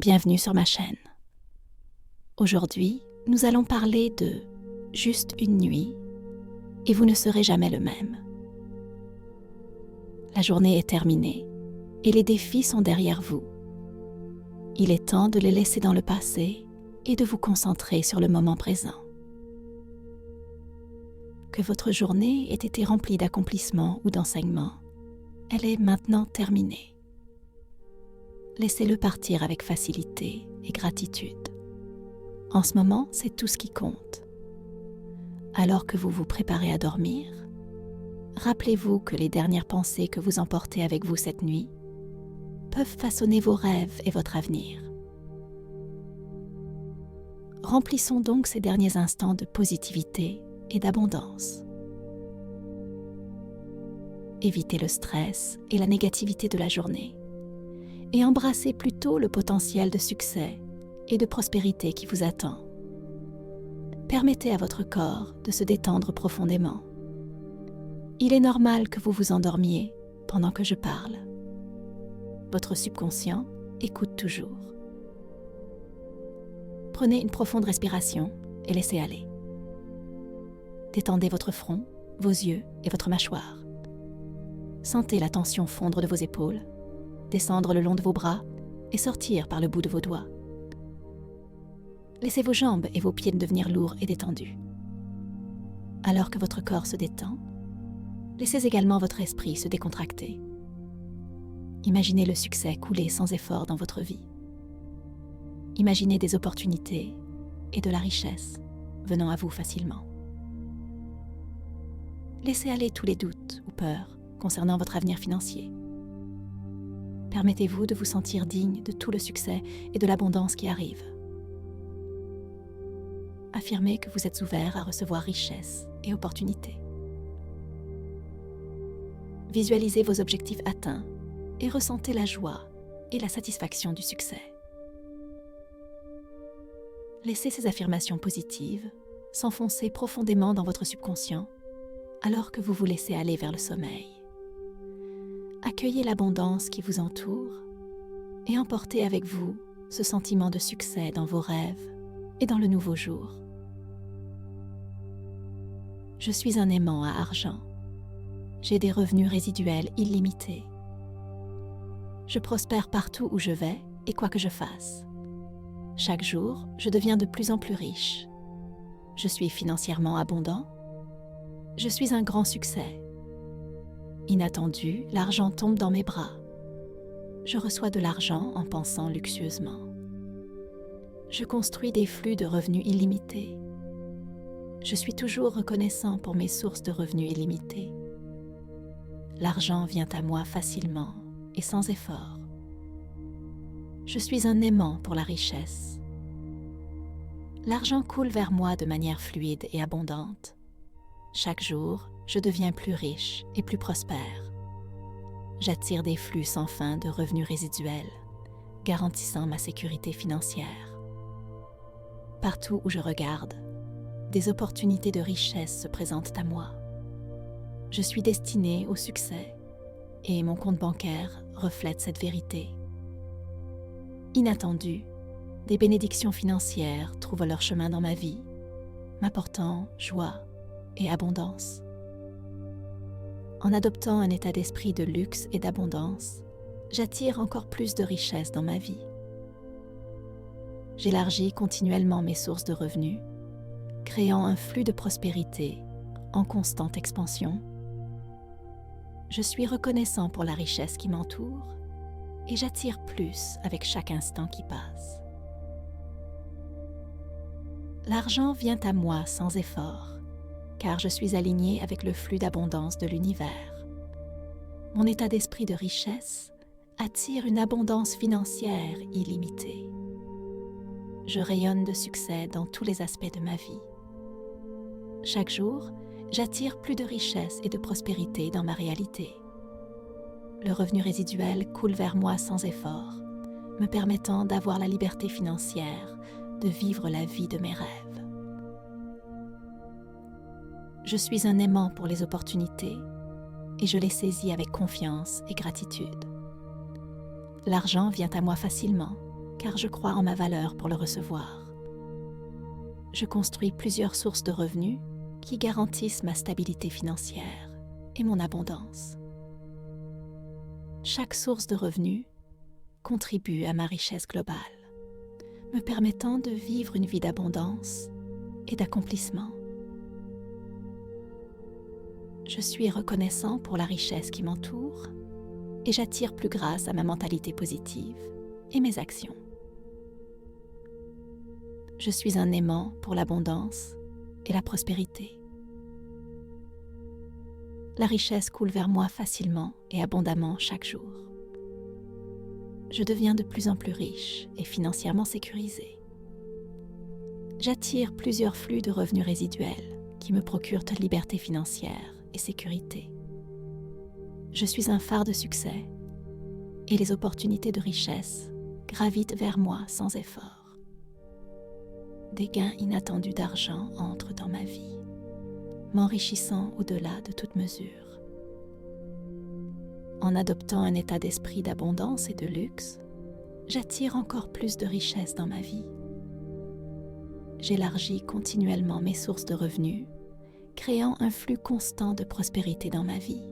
bienvenue sur ma chaîne. Aujourd'hui, nous allons parler de juste une nuit et vous ne serez jamais le même. La journée est terminée et les défis sont derrière vous. Il est temps de les laisser dans le passé et de vous concentrer sur le moment présent. Que votre journée ait été remplie d'accomplissements ou d'enseignements, elle est maintenant terminée. Laissez-le partir avec facilité et gratitude. En ce moment, c'est tout ce qui compte. Alors que vous vous préparez à dormir, rappelez-vous que les dernières pensées que vous emportez avec vous cette nuit peuvent façonner vos rêves et votre avenir. Remplissons donc ces derniers instants de positivité et d'abondance. Évitez le stress et la négativité de la journée et embrassez plutôt le potentiel de succès et de prospérité qui vous attend. Permettez à votre corps de se détendre profondément. Il est normal que vous vous endormiez pendant que je parle. Votre subconscient écoute toujours. Prenez une profonde respiration et laissez aller. Détendez votre front, vos yeux et votre mâchoire. Sentez la tension fondre de vos épaules, descendre le long de vos bras et sortir par le bout de vos doigts. Laissez vos jambes et vos pieds devenir lourds et détendus. Alors que votre corps se détend, laissez également votre esprit se décontracter. Imaginez le succès couler sans effort dans votre vie. Imaginez des opportunités et de la richesse venant à vous facilement. Laissez aller tous les doutes ou peurs concernant votre avenir financier. Permettez-vous de vous sentir digne de tout le succès et de l'abondance qui arrive. Affirmez que vous êtes ouvert à recevoir richesse et opportunités. Visualisez vos objectifs atteints et ressentez la joie et la satisfaction du succès. Laissez ces affirmations positives s'enfoncer profondément dans votre subconscient alors que vous vous laissez aller vers le sommeil. Accueillez l'abondance qui vous entoure et emportez avec vous ce sentiment de succès dans vos rêves et dans le nouveau jour. Je suis un aimant à argent. J'ai des revenus résiduels illimités. Je prospère partout où je vais et quoi que je fasse. Chaque jour, je deviens de plus en plus riche. Je suis financièrement abondant. Je suis un grand succès. Inattendu, l'argent tombe dans mes bras. Je reçois de l'argent en pensant luxueusement. Je construis des flux de revenus illimités. Je suis toujours reconnaissant pour mes sources de revenus illimités. L'argent vient à moi facilement et sans effort. Je suis un aimant pour la richesse. L'argent coule vers moi de manière fluide et abondante. Chaque jour, je deviens plus riche et plus prospère. J'attire des flux sans fin de revenus résiduels, garantissant ma sécurité financière. Partout où je regarde, des opportunités de richesse se présentent à moi. Je suis destinée au succès et mon compte bancaire reflète cette vérité. Inattendu, des bénédictions financières trouvent leur chemin dans ma vie, m'apportant joie et abondance. En adoptant un état d'esprit de luxe et d'abondance, j'attire encore plus de richesse dans ma vie. J'élargis continuellement mes sources de revenus, créant un flux de prospérité en constante expansion. Je suis reconnaissant pour la richesse qui m'entoure et j'attire plus avec chaque instant qui passe. L'argent vient à moi sans effort, car je suis aligné avec le flux d'abondance de l'univers. Mon état d'esprit de richesse attire une abondance financière illimitée. Je rayonne de succès dans tous les aspects de ma vie. Chaque jour, j'attire plus de richesse et de prospérité dans ma réalité. Le revenu résiduel coule vers moi sans effort, me permettant d'avoir la liberté financière de vivre la vie de mes rêves. Je suis un aimant pour les opportunités et je les saisis avec confiance et gratitude. L'argent vient à moi facilement car je crois en ma valeur pour le recevoir. Je construis plusieurs sources de revenus qui garantissent ma stabilité financière et mon abondance. Chaque source de revenus contribue à ma richesse globale, me permettant de vivre une vie d'abondance et d'accomplissement. Je suis reconnaissant pour la richesse qui m'entoure et j'attire plus grâce à ma mentalité positive et mes actions. Je suis un aimant pour l'abondance et la prospérité. La richesse coule vers moi facilement et abondamment chaque jour. Je deviens de plus en plus riche et financièrement sécurisé. J'attire plusieurs flux de revenus résiduels qui me procurent liberté financière et sécurité. Je suis un phare de succès et les opportunités de richesse gravitent vers moi sans effort. Des gains inattendus d'argent entrent dans ma vie, m'enrichissant au-delà de toute mesure. En adoptant un état d'esprit d'abondance et de luxe, j'attire encore plus de richesse dans ma vie. J'élargis continuellement mes sources de revenus, créant un flux constant de prospérité dans ma vie.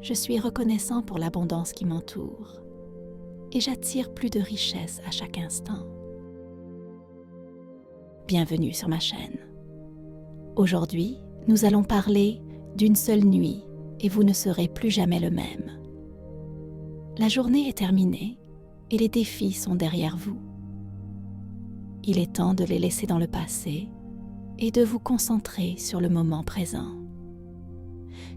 Je suis reconnaissant pour l'abondance qui m'entoure et j'attire plus de richesse à chaque instant. Bienvenue sur ma chaîne. Aujourd'hui, nous allons parler d'une seule nuit et vous ne serez plus jamais le même. La journée est terminée et les défis sont derrière vous. Il est temps de les laisser dans le passé et de vous concentrer sur le moment présent.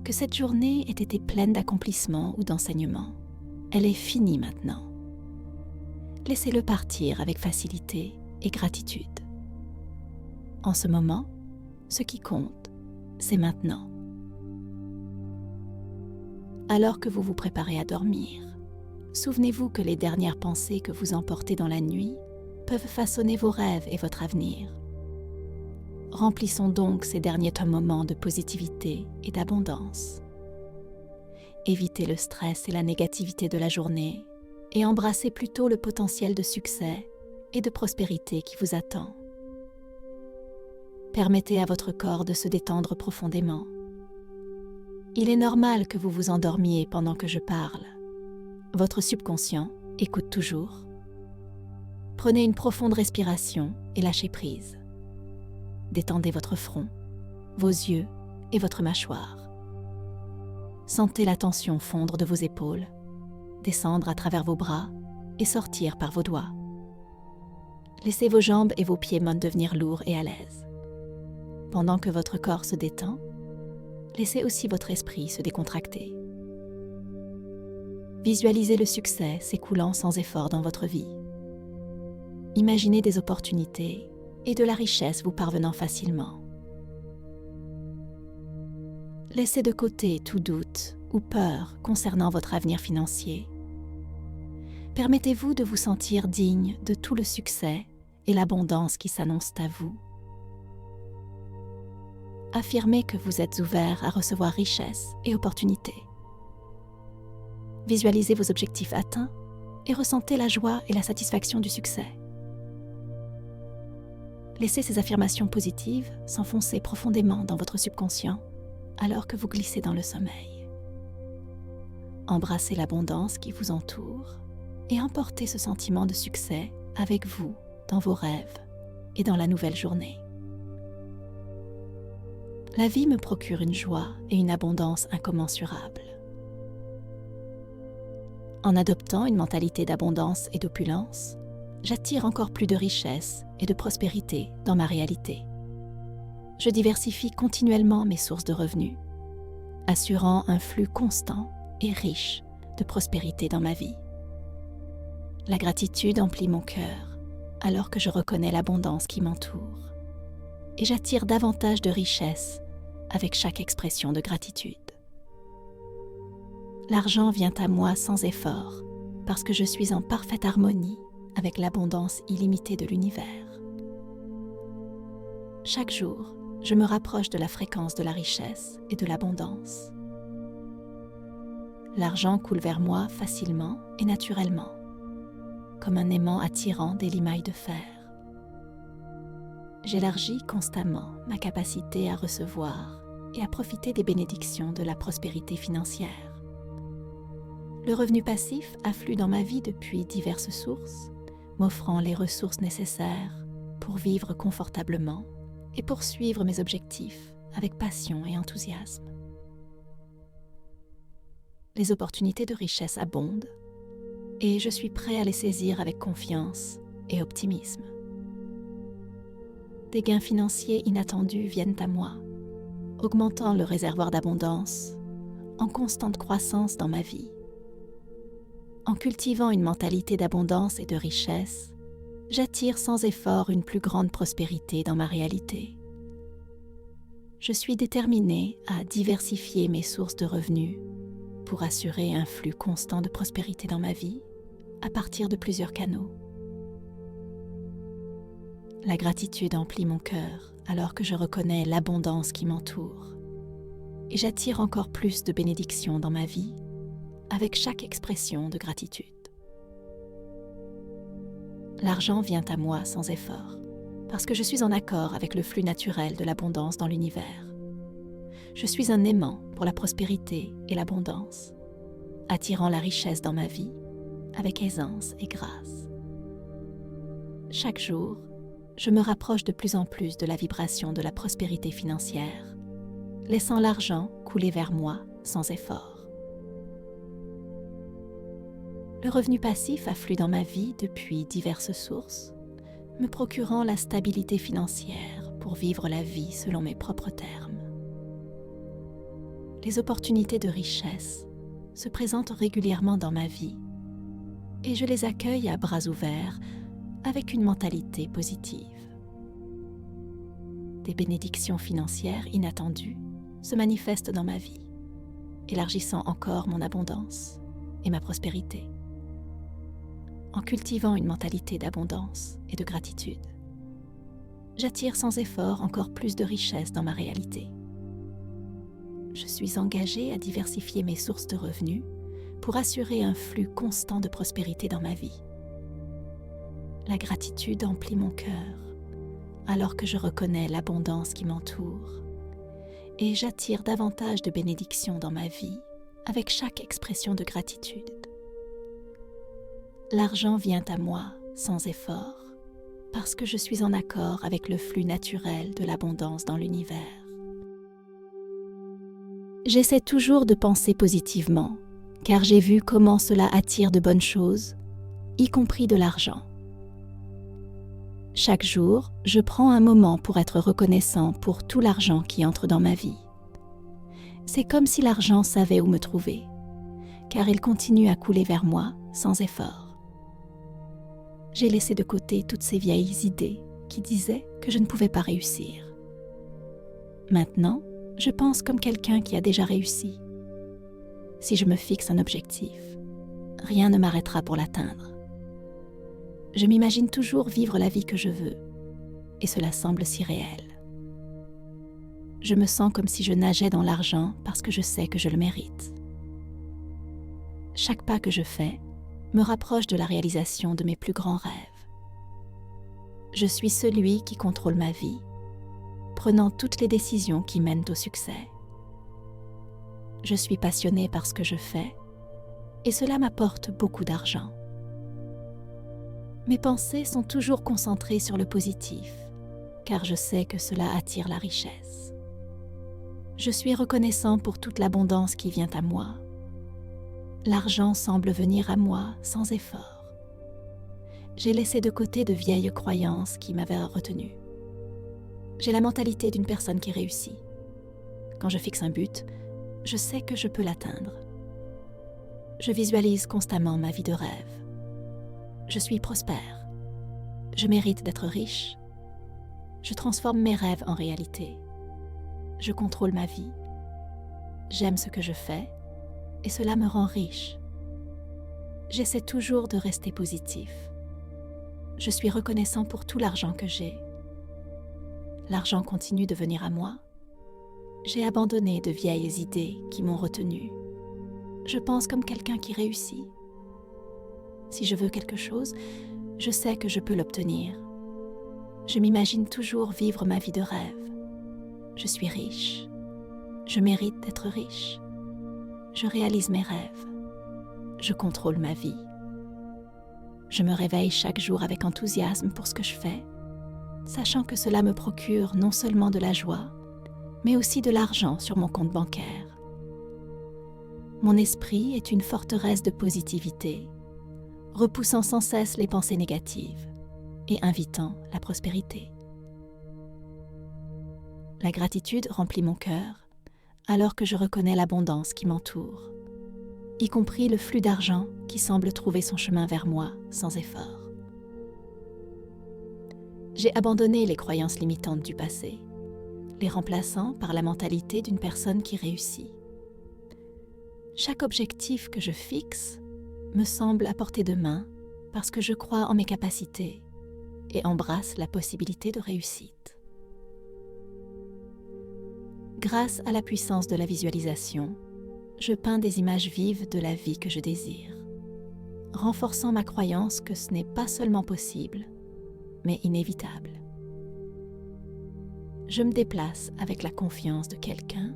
Que cette journée ait été pleine d'accomplissements ou d'enseignements, elle est finie maintenant. Laissez-le partir avec facilité et gratitude. En ce moment, ce qui compte, c'est maintenant. Alors que vous vous préparez à dormir, souvenez-vous que les dernières pensées que vous emportez dans la nuit peuvent façonner vos rêves et votre avenir. Remplissons donc ces derniers moments de positivité et d'abondance. Évitez le stress et la négativité de la journée et embrassez plutôt le potentiel de succès et de prospérité qui vous attend. Permettez à votre corps de se détendre profondément. Il est normal que vous vous endormiez pendant que je parle. Votre subconscient écoute toujours. Prenez une profonde respiration et lâchez prise. Détendez votre front, vos yeux et votre mâchoire. Sentez la tension fondre de vos épaules, descendre à travers vos bras et sortir par vos doigts. Laissez vos jambes et vos pieds devenir lourds et à l'aise. Pendant que votre corps se détend, laissez aussi votre esprit se décontracter. Visualisez le succès s'écoulant sans effort dans votre vie. Imaginez des opportunités et de la richesse vous parvenant facilement. Laissez de côté tout doute ou peur concernant votre avenir financier. Permettez-vous de vous sentir digne de tout le succès et l'abondance qui s'annoncent à vous. Affirmez que vous êtes ouvert à recevoir richesse et opportunités. Visualisez vos objectifs atteints et ressentez la joie et la satisfaction du succès. Laissez ces affirmations positives s'enfoncer profondément dans votre subconscient alors que vous glissez dans le sommeil. Embrassez l'abondance qui vous entoure et emportez ce sentiment de succès avec vous dans vos rêves et dans la nouvelle journée. La vie me procure une joie et une abondance incommensurables. En adoptant une mentalité d'abondance et d'opulence, j'attire encore plus de richesse et de prospérité dans ma réalité. Je diversifie continuellement mes sources de revenus, assurant un flux constant et riche de prospérité dans ma vie. La gratitude emplit mon cœur alors que je reconnais l'abondance qui m'entoure et j'attire davantage de richesse avec chaque expression de gratitude. L'argent vient à moi sans effort parce que je suis en parfaite harmonie avec l'abondance illimitée de l'univers. Chaque jour, je me rapproche de la fréquence de la richesse et de l'abondance. L'argent coule vers moi facilement et naturellement. comme un aimant attirant des limailles de fer. J'élargis constamment ma capacité à recevoir et à profiter des bénédictions de la prospérité financière. Le revenu passif afflue dans ma vie depuis diverses sources, m'offrant les ressources nécessaires pour vivre confortablement et poursuivre mes objectifs avec passion et enthousiasme. Les opportunités de richesse abondent et je suis prêt à les saisir avec confiance et optimisme. Des gains financiers inattendus viennent à moi, augmentant le réservoir d'abondance en constante croissance dans ma vie. En cultivant une mentalité d'abondance et de richesse, j'attire sans effort une plus grande prospérité dans ma réalité. Je suis déterminée à diversifier mes sources de revenus pour assurer un flux constant de prospérité dans ma vie à partir de plusieurs canaux. La gratitude emplit mon cœur alors que je reconnais l'abondance qui m'entoure et j'attire encore plus de bénédictions dans ma vie avec chaque expression de gratitude. L'argent vient à moi sans effort parce que je suis en accord avec le flux naturel de l'abondance dans l'univers. Je suis un aimant pour la prospérité et l'abondance, attirant la richesse dans ma vie avec aisance et grâce. Chaque jour, je me rapproche de plus en plus de la vibration de la prospérité financière, laissant l'argent couler vers moi sans effort. Le revenu passif afflue dans ma vie depuis diverses sources, me procurant la stabilité financière pour vivre la vie selon mes propres termes. Les opportunités de richesse se présentent régulièrement dans ma vie et je les accueille à bras ouverts avec une mentalité positive. Des bénédictions financières inattendues se manifestent dans ma vie, élargissant encore mon abondance et ma prospérité. En cultivant une mentalité d'abondance et de gratitude, j'attire sans effort encore plus de richesse dans ma réalité. Je suis engagée à diversifier mes sources de revenus pour assurer un flux constant de prospérité dans ma vie. La gratitude emplit mon cœur alors que je reconnais l'abondance qui m'entoure et j'attire davantage de bénédictions dans ma vie avec chaque expression de gratitude. L'argent vient à moi sans effort parce que je suis en accord avec le flux naturel de l'abondance dans l'univers. J'essaie toujours de penser positivement, car j'ai vu comment cela attire de bonnes choses, y compris de l'argent. Chaque jour, je prends un moment pour être reconnaissant pour tout l'argent qui entre dans ma vie. C'est comme si l'argent savait où me trouver, car il continue à couler vers moi sans effort. J'ai laissé de côté toutes ces vieilles idées qui disaient que je ne pouvais pas réussir. Maintenant, je pense comme quelqu'un qui a déjà réussi. Si je me fixe un objectif, rien ne m'arrêtera pour l'atteindre. Je m'imagine toujours vivre la vie que je veux, et cela semble si réel. Je me sens comme si je nageais dans l'argent parce que je sais que je le mérite. Chaque pas que je fais me rapproche de la réalisation de mes plus grands rêves. Je suis celui qui contrôle ma vie, prenant toutes les décisions qui mènent au succès. Je suis passionnée par ce que je fais et cela m'apporte beaucoup d'argent. Mes pensées sont toujours concentrées sur le positif, car je sais que cela attire la richesse. Je suis reconnaissant pour toute l'abondance qui vient à moi. L'argent semble venir à moi sans effort. J'ai laissé de côté de vieilles croyances qui m'avaient retenue. J'ai la mentalité d'une personne qui réussit. Quand je fixe un but, je sais que je peux l'atteindre. Je visualise constamment ma vie de rêve. Je suis prospère. Je mérite d'être riche. Je transforme mes rêves en réalité. Je contrôle ma vie. J'aime ce que je fais et cela me rend riche. J'essaie toujours de rester positif. Je suis reconnaissant pour tout l'argent que j'ai. L'argent continue de venir à moi. J'ai abandonné de vieilles idées qui m'ont retenu. Je pense comme quelqu'un qui réussit. Si je veux quelque chose, je sais que je peux l'obtenir. Je m'imagine toujours vivre ma vie de rêve. Je suis riche. Je mérite d'être riche. Je réalise mes rêves. Je contrôle ma vie. Je me réveille chaque jour avec enthousiasme pour ce que je fais, sachant que cela me procure non seulement de la joie, mais aussi de l'argent sur mon compte bancaire. Mon esprit est une forteresse de positivité, repoussant sans cesse les pensées négatives et invitant la prospérité. La gratitude remplit mon cœur alors que je reconnais l'abondance qui m'entoure, y compris le flux d'argent qui semble trouver son chemin vers moi sans effort. J'ai abandonné les croyances limitantes du passé, les remplaçant par la mentalité d'une personne qui réussit. Chaque objectif que je fixe me semble à portée de main parce que je crois en mes capacités et embrasse la possibilité de réussite. Grâce à la puissance de la visualisation, je peins des images vives de la vie que je désire, renforçant ma croyance que ce n'est pas seulement possible, mais inévitable. Je me déplace avec la confiance de quelqu'un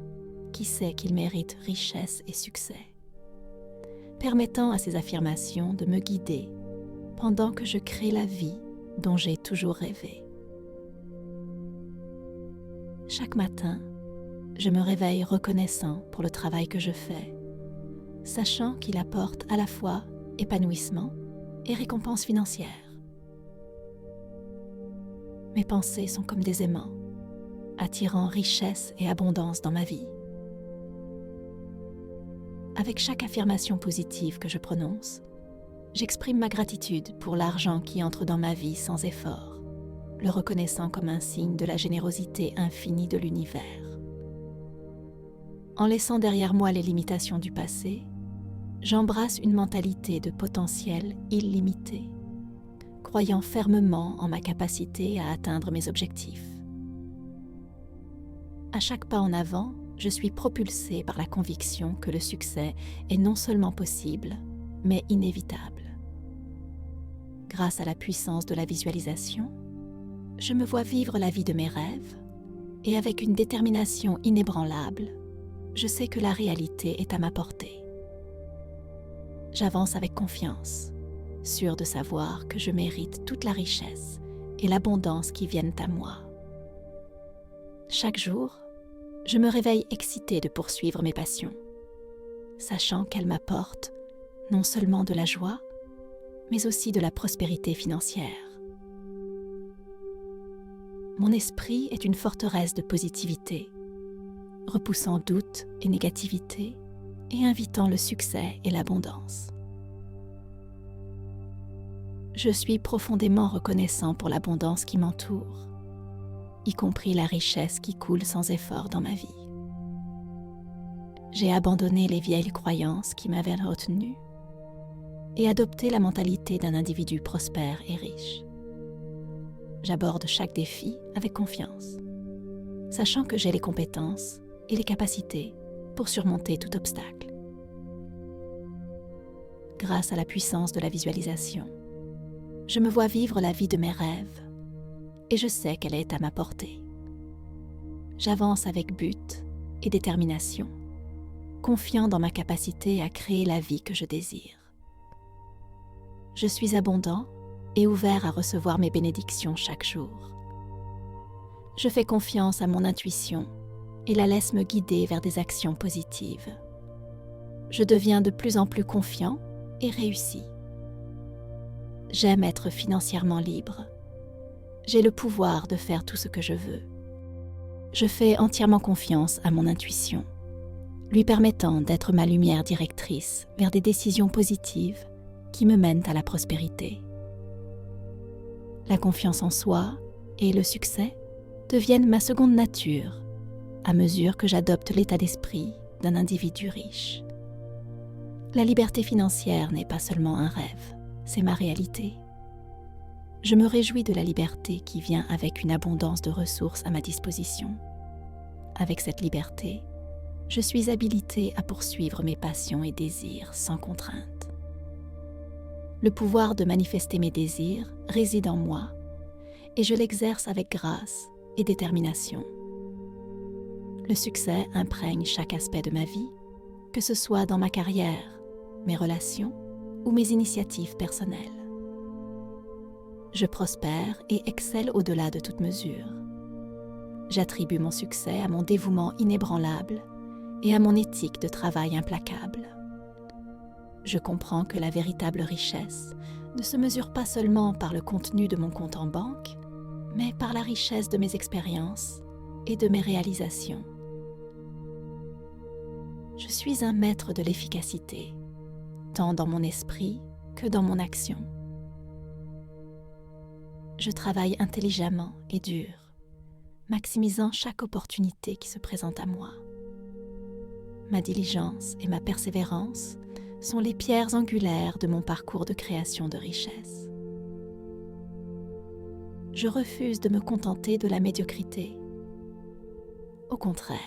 qui sait qu'il mérite richesse et succès, permettant à ces affirmations de me guider pendant que je crée la vie dont j'ai toujours rêvé. Chaque matin, je me réveille reconnaissant pour le travail que je fais, sachant qu'il apporte à la fois épanouissement et récompense financière. Mes pensées sont comme des aimants, attirant richesse et abondance dans ma vie. Avec chaque affirmation positive que je prononce, j'exprime ma gratitude pour l'argent qui entre dans ma vie sans effort, le reconnaissant comme un signe de la générosité infinie de l'univers. En laissant derrière moi les limitations du passé, j'embrasse une mentalité de potentiel illimité, croyant fermement en ma capacité à atteindre mes objectifs. À chaque pas en avant, je suis propulsée par la conviction que le succès est non seulement possible, mais inévitable. Grâce à la puissance de la visualisation, je me vois vivre la vie de mes rêves et avec une détermination inébranlable, je sais que la réalité est à ma portée. J'avance avec confiance, sûre de savoir que je mérite toute la richesse et l'abondance qui viennent à moi. Chaque jour, je me réveille excitée de poursuivre mes passions, sachant qu'elles m'apportent non seulement de la joie, mais aussi de la prospérité financière. Mon esprit est une forteresse de positivité, repoussant doute et négativité et invitant le succès et l'abondance. Je suis profondément reconnaissant pour l'abondance qui m'entoure, y compris la richesse qui coule sans effort dans ma vie. J'ai abandonné les vieilles croyances qui m'avaient retenue et adopté la mentalité d'un individu prospère et riche. J'aborde chaque défi avec confiance, sachant que j'ai les compétences et les capacités pour surmonter tout obstacle. Grâce à la puissance de la visualisation, je me vois vivre la vie de mes rêves et je sais qu'elle est à ma portée. J'avance avec but et détermination, confiant dans ma capacité à créer la vie que je désire. Je suis abondant et ouvert à recevoir mes bénédictions chaque jour. Je fais confiance à mon intuition et la laisse me guider vers des actions positives. Je deviens de plus en plus confiant et réussi. J'aime être financièrement libre. J'ai le pouvoir de faire tout ce que je veux. Je fais entièrement confiance à mon intuition, lui permettant d'être ma lumière directrice vers des décisions positives qui me mènent à la prospérité. La confiance en soi et le succès deviennent ma seconde nature à mesure que j'adopte l'état d'esprit d'un individu riche. La liberté financière n'est pas seulement un rêve, c'est ma réalité. Je me réjouis de la liberté qui vient avec une abondance de ressources à ma disposition. Avec cette liberté, je suis habilitée à poursuivre mes passions et désirs sans contrainte. Le pouvoir de manifester mes désirs réside en moi et je l'exerce avec grâce et détermination. Le succès imprègne chaque aspect de ma vie, que ce soit dans ma carrière, mes relations ou mes initiatives personnelles. Je prospère et excelle au-delà de toute mesure. J'attribue mon succès à mon dévouement inébranlable et à mon éthique de travail implacable. Je comprends que la véritable richesse ne se mesure pas seulement par le contenu de mon compte en banque, mais par la richesse de mes expériences et de mes réalisations. Je suis un maître de l'efficacité, tant dans mon esprit que dans mon action. Je travaille intelligemment et dur, maximisant chaque opportunité qui se présente à moi. Ma diligence et ma persévérance sont les pierres angulaires de mon parcours de création de richesse. Je refuse de me contenter de la médiocrité. Au contraire,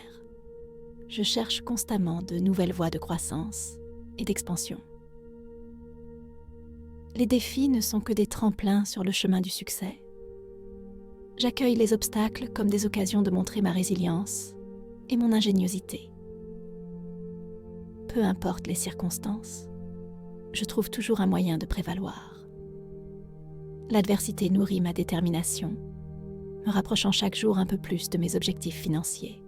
je cherche constamment de nouvelles voies de croissance et d'expansion. Les défis ne sont que des tremplins sur le chemin du succès. J'accueille les obstacles comme des occasions de montrer ma résilience et mon ingéniosité. Peu importe les circonstances, je trouve toujours un moyen de prévaloir. L'adversité nourrit ma détermination, me rapprochant chaque jour un peu plus de mes objectifs financiers.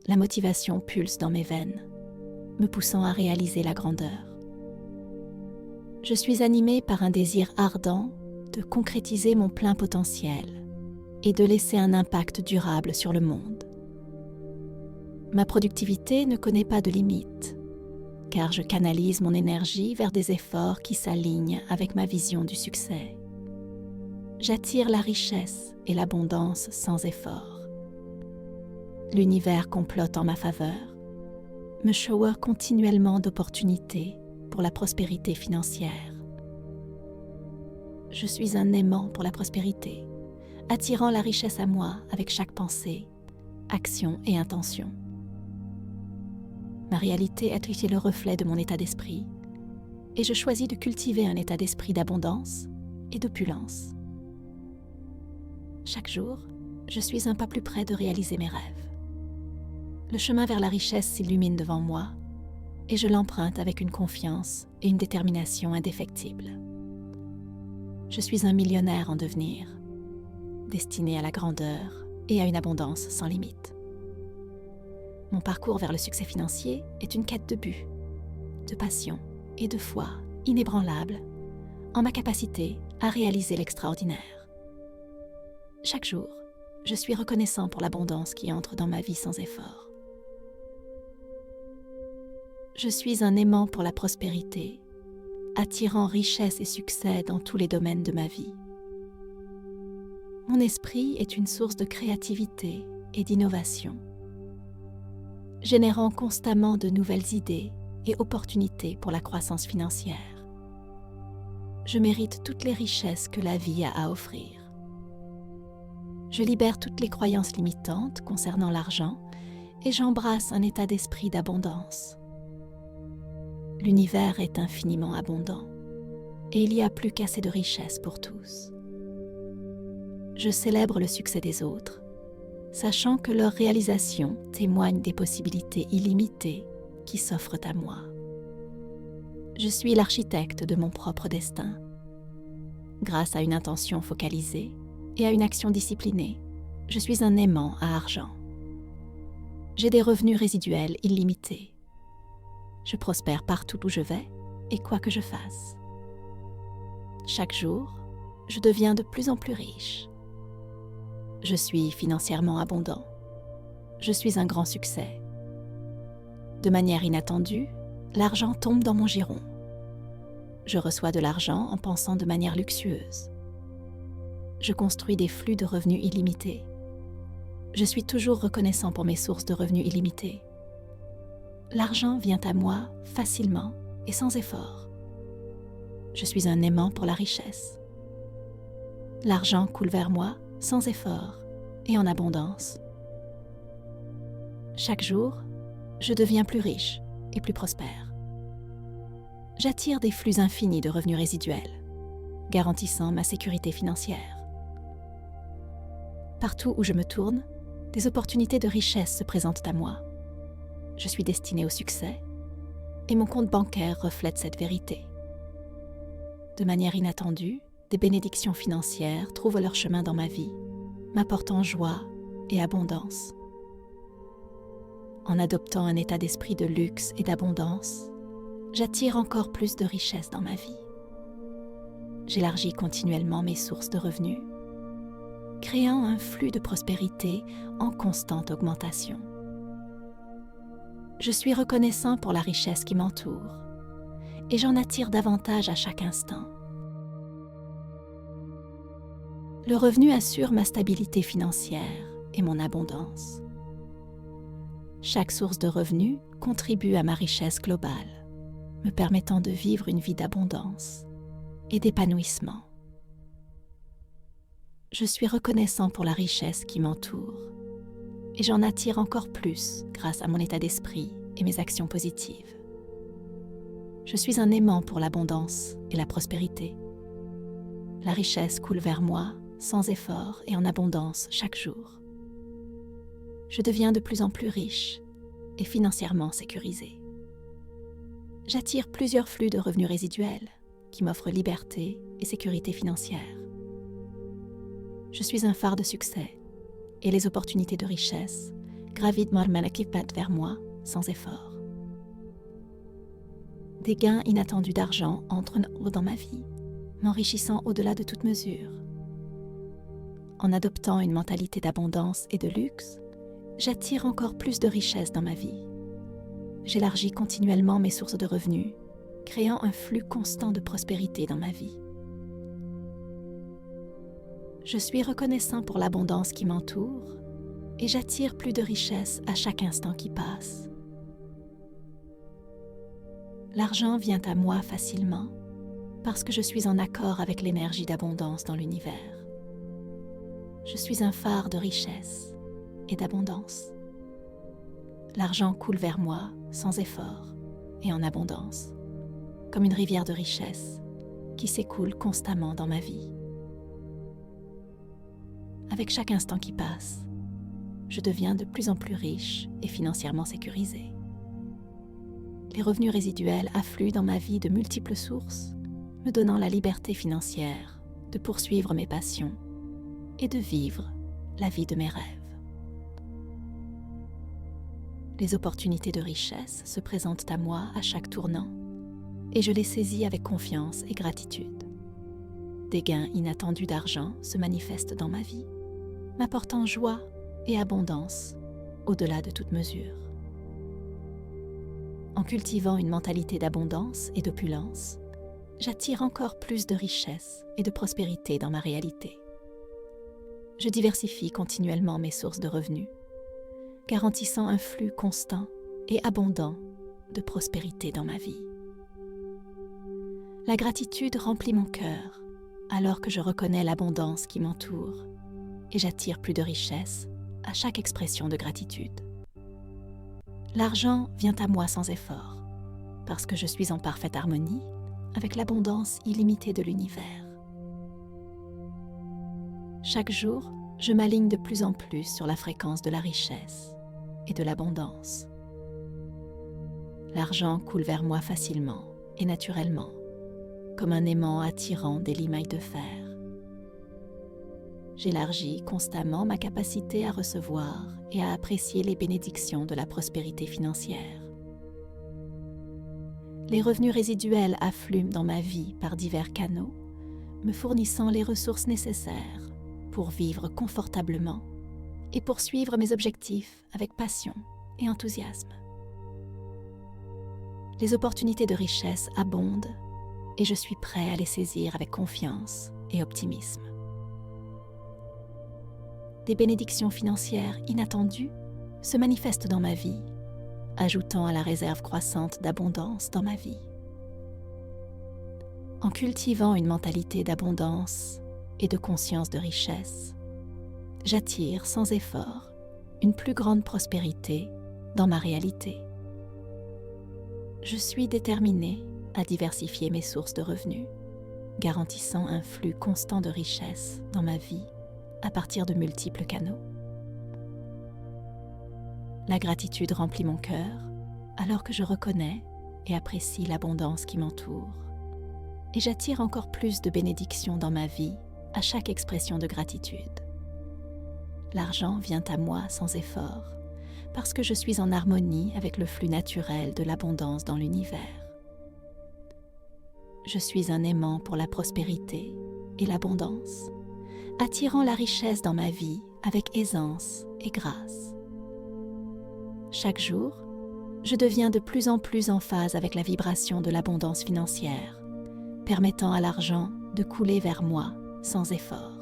La motivation pulse dans mes veines, me poussant à réaliser la grandeur. Je suis animée par un désir ardent de concrétiser mon plein potentiel et de laisser un impact durable sur le monde. Ma productivité ne connaît pas de limite, car je canalise mon énergie vers des efforts qui s'alignent avec ma vision du succès. J'attire la richesse et l'abondance sans effort. L'univers complote en ma faveur, me shower continuellement d'opportunités pour la prospérité financière. Je suis un aimant pour la prospérité, attirant la richesse à moi avec chaque pensée, action et intention. Ma réalité est le reflet de mon état d'esprit, et je choisis de cultiver un état d'esprit d'abondance et d'opulence. Chaque jour, je suis un pas plus près de réaliser mes rêves. Le chemin vers la richesse s'illumine devant moi, et je l'emprunte avec une confiance et une détermination indéfectibles. Je suis un millionnaire en devenir, destiné à la grandeur et à une abondance sans limite. Mon parcours vers le succès financier est une quête de but, de passion et de foi inébranlable en ma capacité à réaliser l'extraordinaire. Chaque jour, je suis reconnaissant pour l'abondance qui entre dans ma vie sans effort. Je suis un aimant pour la prospérité, attirant richesse et succès dans tous les domaines de ma vie. Mon esprit est une source de créativité et d'innovation, générant constamment de nouvelles idées et opportunités pour la croissance financière. Je mérite toutes les richesses que la vie a à offrir. Je libère toutes les croyances limitantes concernant l'argent et j'embrasse un état d'esprit d'abondance. L'univers est infiniment abondant et il y a plus qu'assez de richesses pour tous. Je célèbre le succès des autres, sachant que leur réalisation témoigne des possibilités illimitées qui s'offrent à moi. Je suis l'architecte de mon propre destin. Grâce à une intention focalisée et à une action disciplinée, je suis un aimant à argent. J'ai des revenus résiduels illimités. Je prospère partout où je vais et quoi que je fasse. Chaque jour, je deviens de plus en plus riche. Je suis financièrement abondant. Je suis un grand succès. De manière inattendue, l'argent tombe dans mon giron. Je reçois de l'argent en pensant de manière luxueuse. Je construis des flux de revenus illimités. Je suis toujours reconnaissant pour mes sources de revenus illimités. L'argent vient à moi facilement et sans effort. Je suis un aimant pour la richesse. L'argent coule vers moi sans effort et en abondance. Chaque jour, je deviens plus riche et plus prospère. j'attire des flux infinis de revenus résiduels, garantissant ma sécurité financière. Partout où je me tourne, des opportunités de richesse se présentent à moi. Je suis destinée au succès et mon compte bancaire reflète cette vérité. De manière inattendue, des bénédictions financières trouvent leur chemin dans ma vie, m'apportant joie et abondance. En adoptant un état d'esprit de luxe et d'abondance, j'attire encore plus de richesse dans ma vie. J'élargis continuellement mes sources de revenus, créant un flux de prospérité en constante augmentation. Je suis reconnaissant pour la richesse qui m'entoure et j'en attire davantage à chaque instant. Le revenu assure ma stabilité financière et mon abondance. Chaque source de revenus contribue à ma richesse globale, me permettant de vivre une vie d'abondance et d'épanouissement. Je suis reconnaissant pour la richesse qui m'entoure et j'en attire encore plus grâce à mon état d'esprit et mes actions positives. Je suis un aimant pour l'abondance et la prospérité. La richesse coule vers moi sans effort et en abondance chaque jour. Je deviens de plus en plus riche et financièrement sécurisé. J'attire plusieurs flux de revenus résiduels qui m'offrent liberté et sécurité financière. Je suis un phare de succès et les opportunités de richesse gravitent vers moi sans effort. Des gains inattendus d'argent entrent dans ma vie, m'enrichissant au-delà de toute mesure. En adoptant une mentalité d'abondance et de luxe, j'attire encore plus de richesse dans ma vie. J'élargis continuellement mes sources de revenus, créant un flux constant de prospérité dans ma vie. Je suis reconnaissant pour l'abondance qui m'entoure et j'attire plus de richesse à chaque instant qui passe. L'argent vient à moi facilement parce que je suis en accord avec l'énergie d'abondance dans l'univers. Je suis un phare de richesse et d'abondance. L'argent coule vers moi sans effort et en abondance, comme une rivière de richesse qui s'écoule constamment dans ma vie. Avec chaque instant qui passe, je deviens de plus en plus riche et financièrement sécurisé. Les revenus résiduels affluent dans ma vie de multiples sources, me donnant la liberté financière de poursuivre mes passions et de vivre la vie de mes rêves. Les opportunités de richesse se présentent à moi à chaque tournant et je les saisis avec confiance et gratitude. Des gains inattendus d'argent se manifestent dans ma vie, m'apportant joie et abondance au-delà de toute mesure. En cultivant une mentalité d'abondance et d'opulence, j'attire encore plus de richesse et de prospérité dans ma réalité. Je diversifie continuellement mes sources de revenus, garantissant un flux constant et abondant de prospérité dans ma vie. La gratitude remplit mon cœur alors que je reconnais l'abondance qui m'entoure et j'attire plus de richesse à chaque expression de gratitude. L'argent vient à moi sans effort parce que je suis en parfaite harmonie avec l'abondance illimitée de l'univers. Chaque jour, je m'aligne de plus en plus sur la fréquence de la richesse et de l'abondance. L'argent coule vers moi facilement et naturellement, comme un aimant attirant des limailles de fer. J'élargis constamment ma capacité à recevoir et à apprécier les bénédictions de la prospérité financière. Les revenus résiduels affluent dans ma vie par divers canaux, me fournissant les ressources nécessaires pour vivre confortablement et poursuivre mes objectifs avec passion et enthousiasme. Les opportunités de richesse abondent et je suis prêt à les saisir avec confiance et optimisme. Des bénédictions financières inattendues se manifestent dans ma vie, ajoutant à la réserve croissante d'abondance dans ma vie. En cultivant une mentalité d'abondance et de conscience de richesse, j'attire sans effort une plus grande prospérité dans ma réalité. Je suis déterminée à diversifier mes sources de revenus, garantissant un flux constant de richesse dans ma vie à partir de multiples canaux. La gratitude remplit mon cœur alors que je reconnais et apprécie l'abondance qui m'entoure. Et j'attire encore plus de bénédictions dans ma vie à chaque expression de gratitude. L'argent vient à moi sans effort parce que je suis en harmonie avec le flux naturel de l'abondance dans l'univers. Je suis un aimant pour la prospérité et l'abondance, attirant la richesse dans ma vie avec aisance et grâce. Chaque jour, je deviens de plus en plus en phase avec la vibration de l'abondance financière, permettant à l'argent de couler vers moi sans effort.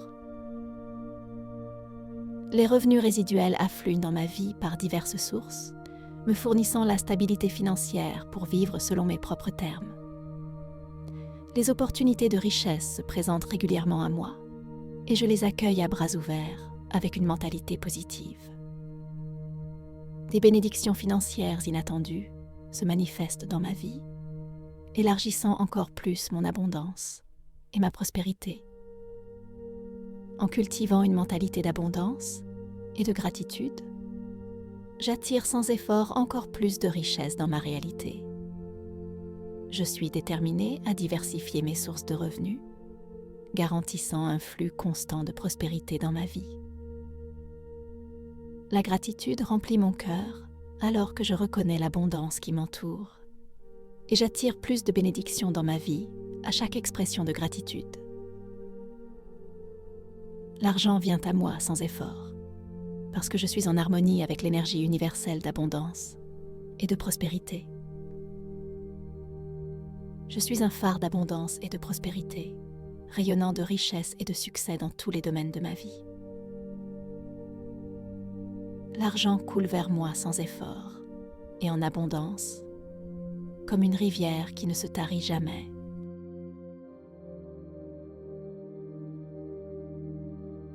Les revenus résiduels affluent dans ma vie par diverses sources, me fournissant la stabilité financière pour vivre selon mes propres termes. Les opportunités de richesse se présentent régulièrement à moi et je les accueille à bras ouverts avec une mentalité positive. Des bénédictions financières inattendues se manifestent dans ma vie, élargissant encore plus mon abondance et ma prospérité. En cultivant une mentalité d'abondance et de gratitude, j'attire sans effort encore plus de richesse dans ma réalité. Je suis déterminée à diversifier mes sources de revenus, garantissant un flux constant de prospérité dans ma vie. La gratitude remplit mon cœur alors que je reconnais l'abondance qui m'entoure et j'attire plus de bénédictions dans ma vie à chaque expression de gratitude. L'argent vient à moi sans effort parce que je suis en harmonie avec l'énergie universelle d'abondance et de prospérité. Je suis un phare d'abondance et de prospérité, rayonnant de richesse et de succès dans tous les domaines de ma vie. L'argent coule vers moi sans effort et en abondance, comme une rivière qui ne se tarit jamais.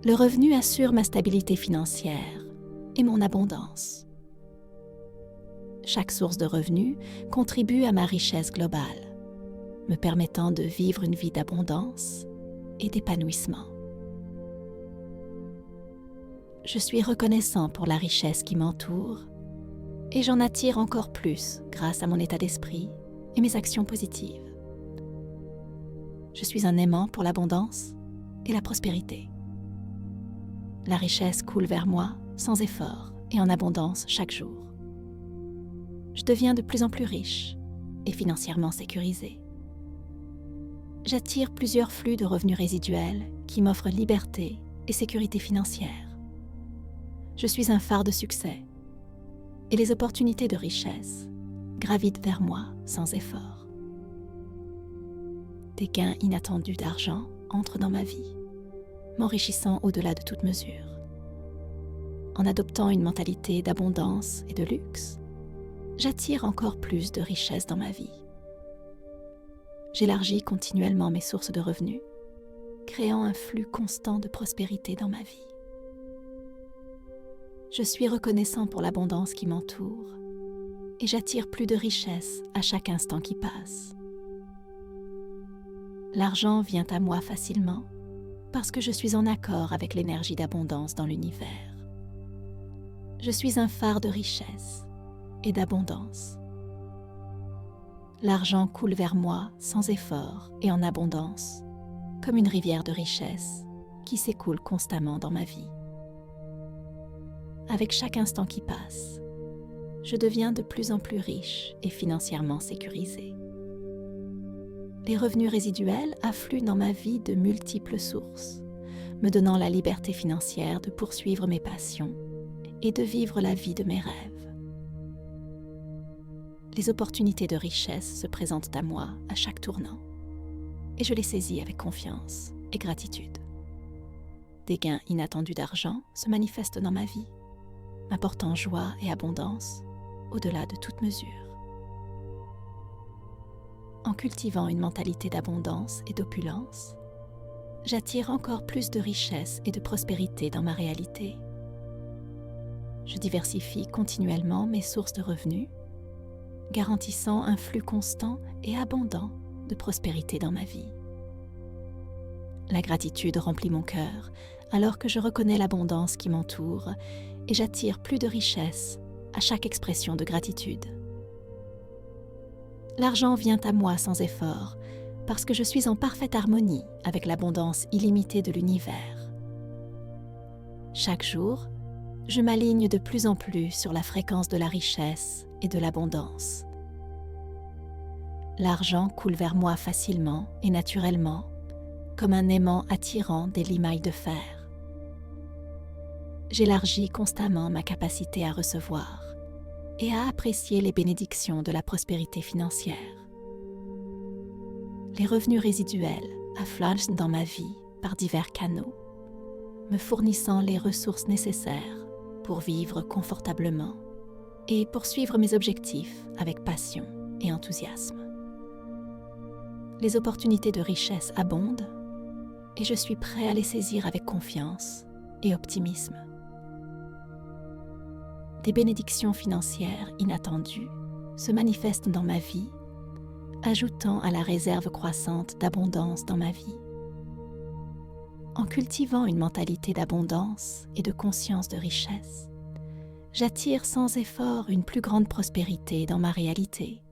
Le revenu assure ma stabilité financière et mon abondance. Chaque source de revenus contribue à ma richesse globale, me permettant de vivre une vie d'abondance et d'épanouissement. Je suis reconnaissant pour la richesse qui m'entoure et j'en attire encore plus grâce à mon état d'esprit et mes actions positives. Je suis un aimant pour l'abondance et la prospérité. La richesse coule vers moi sans effort et en abondance chaque jour. Je deviens de plus en plus riche et financièrement sécurisé. J'attire plusieurs flux de revenus résiduels qui m'offrent liberté et sécurité financière. Je suis un phare de succès et les opportunités de richesse gravitent vers moi sans effort. Des gains inattendus d'argent entrent dans ma vie, m'enrichissant au-delà de toute mesure. En adoptant une mentalité d'abondance et de luxe, j'attire encore plus de richesse dans ma vie. J'élargis continuellement mes sources de revenus, créant un flux constant de prospérité dans ma vie. Je suis reconnaissant pour l'abondance qui m'entoure et j'attire plus de richesse à chaque instant qui passe. L'argent vient à moi facilement parce que je suis en accord avec l'énergie d'abondance dans l'univers. Je suis un phare de richesse et d'abondance. L'argent coule vers moi sans effort et en abondance, comme une rivière de richesse qui s'écoule constamment dans ma vie. Avec chaque instant qui passe, je deviens de plus en plus riche et financièrement sécurisé. Les revenus résiduels affluent dans ma vie de multiples sources, me donnant la liberté financière de poursuivre mes passions et de vivre la vie de mes rêves. Les opportunités de richesse se présentent à moi à chaque tournant, et je les saisis avec confiance et gratitude. Des gains inattendus d'argent se manifestent dans ma vie, m'apportant joie et abondance au-delà de toute mesure. En cultivant une mentalité d'abondance et d'opulence, j'attire encore plus de richesse et de prospérité dans ma réalité. Je diversifie continuellement mes sources de revenus, garantissant un flux constant et abondant de prospérité dans ma vie. La gratitude remplit mon cœur alors que je reconnais l'abondance qui m'entoure et j'attire plus de richesse à chaque expression de gratitude. L'argent vient à moi sans effort parce que je suis en parfaite harmonie avec l'abondance illimitée de l'univers. Chaque jour, je m'aligne de plus en plus sur la fréquence de la richesse et de l'abondance. L'argent coule vers moi facilement et naturellement, comme un aimant attirant des limailles de fer. J'élargis constamment ma capacité à recevoir et à apprécier les bénédictions de la prospérité financière. Les revenus résiduels affluent dans ma vie par divers canaux, me fournissant les ressources nécessaires pour vivre confortablement et poursuivre mes objectifs avec passion et enthousiasme. Les opportunités de richesse abondent et je suis prêt à les saisir avec confiance et optimisme. Des bénédictions financières inattendues se manifestent dans ma vie, ajoutant à la réserve croissante d'abondance dans ma vie. En cultivant une mentalité d'abondance et de conscience de richesse, j'attire sans effort une plus grande prospérité dans ma réalité.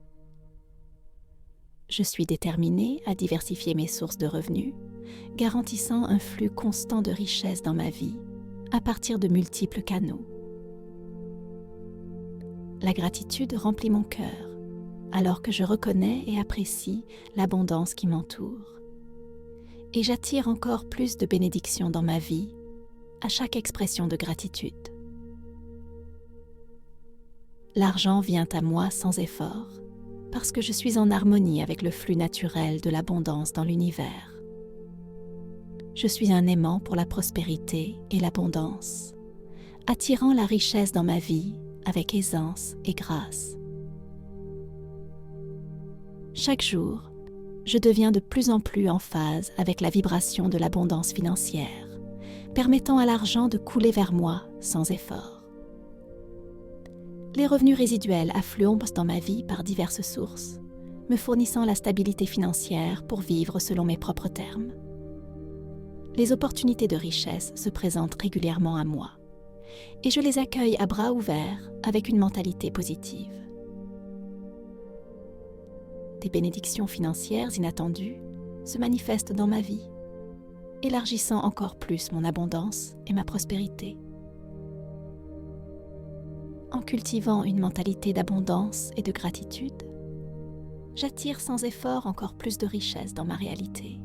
Je suis déterminée à diversifier mes sources de revenus, garantissant un flux constant de richesse dans ma vie à partir de multiples canaux. La gratitude remplit mon cœur alors que je reconnais et apprécie l'abondance qui m'entoure. Et j'attire encore plus de bénédictions dans ma vie à chaque expression de gratitude. L'argent vient à moi sans effort parce que je suis en harmonie avec le flux naturel de l'abondance dans l'univers. Je suis un aimant pour la prospérité et l'abondance, attirant la richesse dans ma vie avec aisance et grâce. Chaque jour, je deviens de plus en plus en phase avec la vibration de l'abondance financière, permettant à l'argent de couler vers moi sans effort. Les revenus résiduels affluent dans ma vie par diverses sources, me fournissant la stabilité financière pour vivre selon mes propres termes. Les opportunités de richesse se présentent régulièrement à moi, et je les accueille à bras ouverts avec une mentalité positive. Des bénédictions financières inattendues se manifestent dans ma vie, élargissant encore plus mon abondance et ma prospérité. En cultivant une mentalité d'abondance et de gratitude, j'attire sans effort encore plus de richesse dans ma réalité.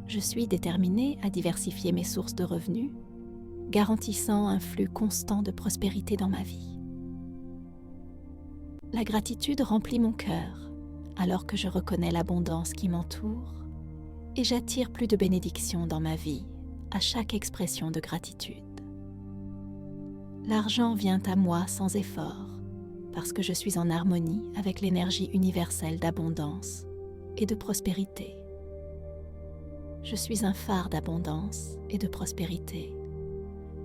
Je suis déterminée à diversifier mes sources de revenus, garantissant un flux constant de prospérité dans ma vie. La gratitude remplit mon cœur alors que je reconnais l'abondance qui m'entoure et j'attire plus de bénédictions dans ma vie à chaque expression de gratitude. L'argent vient à moi sans effort parce que je suis en harmonie avec l'énergie universelle d'abondance et de prospérité. Je suis un phare d'abondance et de prospérité,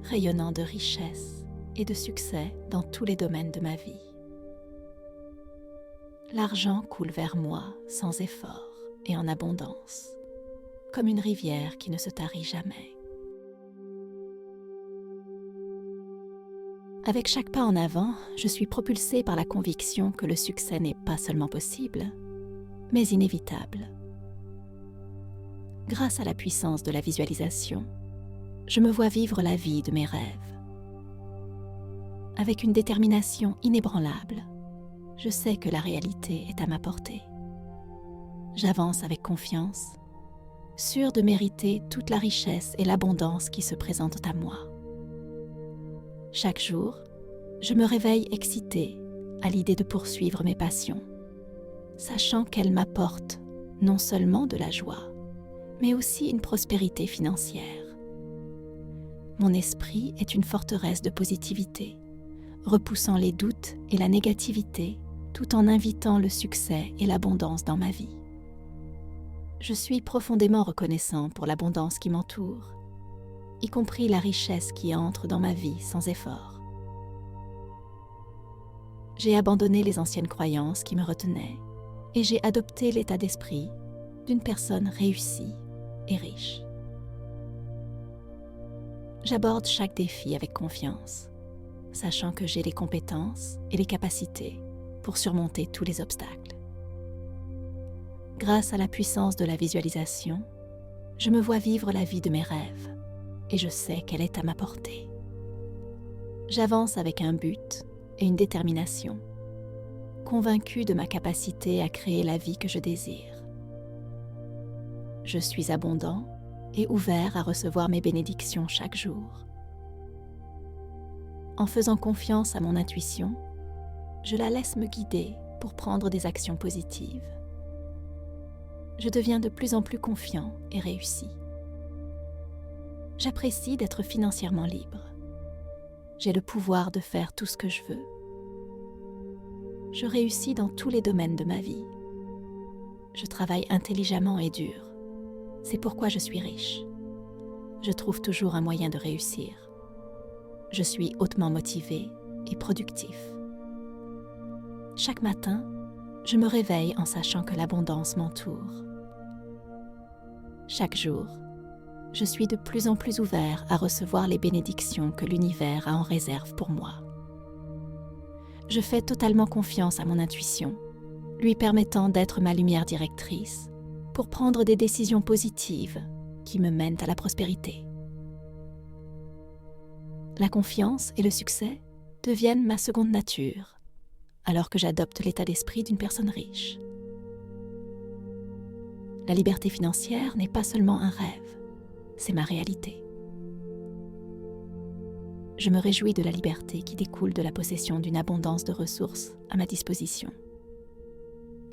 rayonnant de richesse et de succès dans tous les domaines de ma vie. L'argent coule vers moi sans effort et en abondance, comme une rivière qui ne se tarit jamais. Avec chaque pas en avant, je suis propulsée par la conviction que le succès n'est pas seulement possible, mais inévitable. Grâce à la puissance de la visualisation, je me vois vivre la vie de mes rêves. Avec une détermination inébranlable, je sais que la réalité est à ma portée. J'avance avec confiance, sûre de mériter toute la richesse et l'abondance qui se présentent à moi. Chaque jour, je me réveille excitée à l'idée de poursuivre mes passions, sachant qu'elles m'apportent non seulement de la joie, mais aussi une prospérité financière. Mon esprit est une forteresse de positivité, repoussant les doutes et la négativité tout en invitant le succès et l'abondance dans ma vie. Je suis profondément reconnaissant pour l'abondance qui m'entoure, y compris la richesse qui entre dans ma vie sans effort. J'ai abandonné les anciennes croyances qui me retenaient et j'ai adopté l'état d'esprit d'une personne réussie et riche. J'aborde chaque défi avec confiance, sachant que j'ai les compétences et les capacités pour surmonter tous les obstacles. Grâce à la puissance de la visualisation, je me vois vivre la vie de mes rêves et je sais qu'elle est à ma portée. J'avance avec un but et une détermination, convaincue de ma capacité à créer la vie que je désire. Je suis abondant et ouvert à recevoir mes bénédictions chaque jour. En faisant confiance à mon intuition, je la laisse me guider pour prendre des actions positives. Je deviens de plus en plus confiant et réussi. J'apprécie d'être financièrement libre. J'ai le pouvoir de faire tout ce que je veux. Je réussis dans tous les domaines de ma vie. Je travaille intelligemment et dur. C'est pourquoi je suis riche. Je trouve toujours un moyen de réussir. Je suis hautement motivé et productif. Chaque matin, je me réveille en sachant que l'abondance m'entoure. Chaque jour, je suis de plus en plus ouvert à recevoir les bénédictions que l'univers a en réserve pour moi. Je fais totalement confiance à mon intuition, lui permettant d'être ma lumière directrice pour prendre des décisions positives qui me mènent à la prospérité. La confiance et le succès deviennent ma seconde nature, alors que j'adopte l'état d'esprit d'une personne riche. La liberté financière n'est pas seulement un rêve, c'est ma réalité. Je me réjouis de la liberté qui découle de la possession d'une abondance de ressources à ma disposition.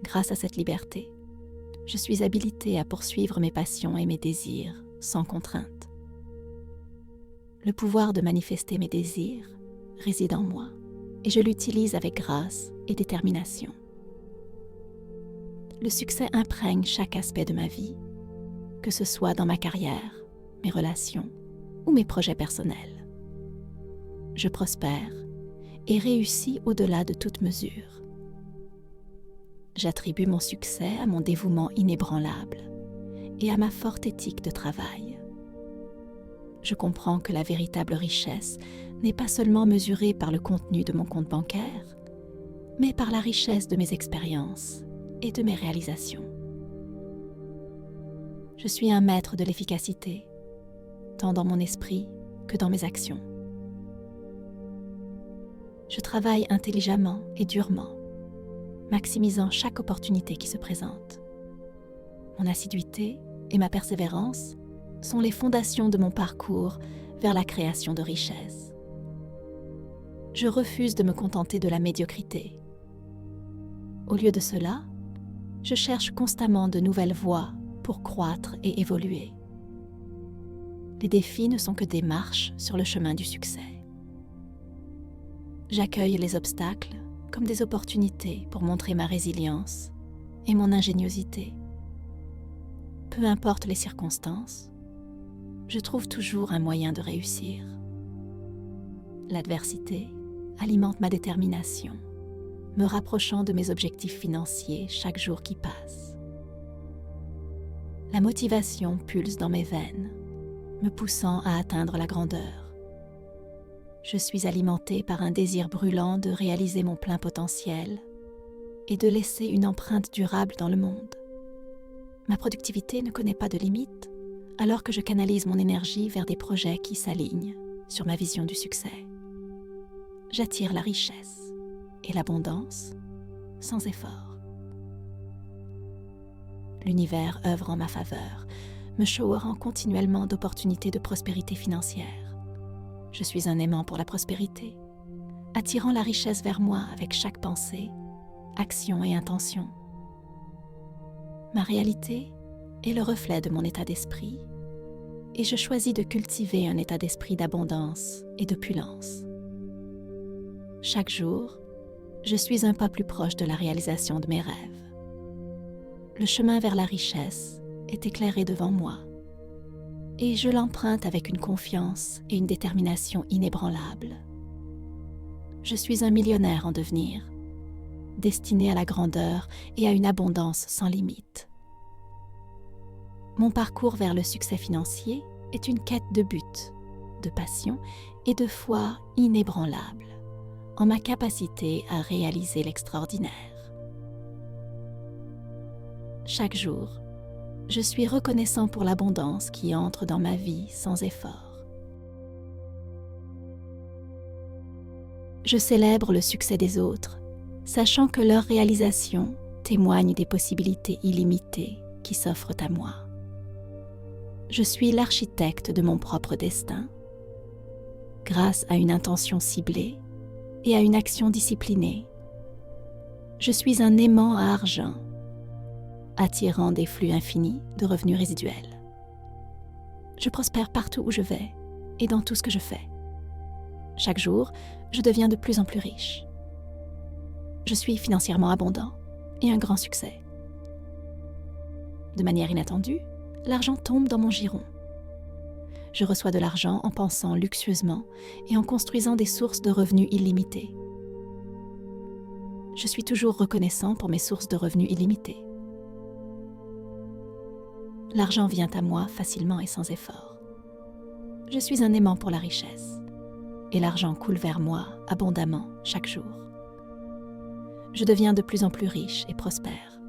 Grâce à cette liberté, je suis habilitée à poursuivre mes passions et mes désirs sans contrainte. Le pouvoir de manifester mes désirs réside en moi et je l'utilise avec grâce et détermination. Le succès imprègne chaque aspect de ma vie, que ce soit dans ma carrière, mes relations ou mes projets personnels. Je prospère et réussis au-delà de toute mesure. J'attribue mon succès à mon dévouement inébranlable et à ma forte éthique de travail. Je comprends que la véritable richesse n'est pas seulement mesurée par le contenu de mon compte bancaire, mais par la richesse de mes expériences et de mes réalisations. Je suis un maître de l'efficacité, tant dans mon esprit que dans mes actions. Je travaille intelligemment et durement, maximisant chaque opportunité qui se présente. Mon assiduité et ma persévérance sont les fondations de mon parcours vers la création de richesses. Je refuse de me contenter de la médiocrité. Au lieu de cela, je cherche constamment de nouvelles voies pour croître et évoluer. Les défis ne sont que des marches sur le chemin du succès. J'accueille les obstacles comme des opportunités pour montrer ma résilience et mon ingéniosité. Peu importe les circonstances, je trouve toujours un moyen de réussir. L'adversité alimente ma détermination, me rapprochant de mes objectifs financiers chaque jour qui passe. La motivation pulse dans mes veines, me poussant à atteindre la grandeur. Je suis alimentée par un désir brûlant de réaliser mon plein potentiel et de laisser une empreinte durable dans le monde. Ma productivité ne connaît pas de limite, alors que je canalise mon énergie vers des projets qui s'alignent sur ma vision du succès. J'attire la richesse et l'abondance sans effort. L'univers œuvre en ma faveur, me showerant continuellement d'opportunités de prospérité financière. Je suis un aimant pour la prospérité, attirant la richesse vers moi avec chaque pensée, action et intention. Ma réalité est le reflet de mon état d'esprit et je choisis de cultiver un état d'esprit d'abondance et d'opulence. Chaque jour, je suis un pas plus proche de la réalisation de mes rêves. Le chemin vers la richesse est éclairé devant moi et je l'emprunte avec une confiance et une détermination inébranlables. Je suis un millionnaire en devenir destinée à la grandeur et à une abondance sans limite. Mon parcours vers le succès financier est une quête de but, de passion et de foi inébranlable en ma capacité à réaliser l'extraordinaire. Chaque jour, je suis reconnaissant pour l'abondance qui entre dans ma vie sans effort. Je célèbre le succès des autres, sachant que leur réalisation témoigne des possibilités illimitées qui s'offrent à moi. Je suis l'architecte de mon propre destin. Grâce à une intention ciblée et à une action disciplinée, je suis un aimant à argent, attirant des flux infinis de revenus résiduels. Je prospère partout où je vais et dans tout ce que je fais. Chaque jour, je deviens de plus en plus riche. Je suis financièrement abondant et un grand succès. De manière inattendue, l'argent tombe dans mon giron. Je reçois de l'argent en pensant luxueusement et en construisant des sources de revenus illimitées. Je suis toujours reconnaissant pour mes sources de revenus illimités. L'argent vient à moi facilement et sans effort. Je suis un aimant pour la richesse et l'argent coule vers moi abondamment chaque jour. Je deviens de plus en plus riche et prospère.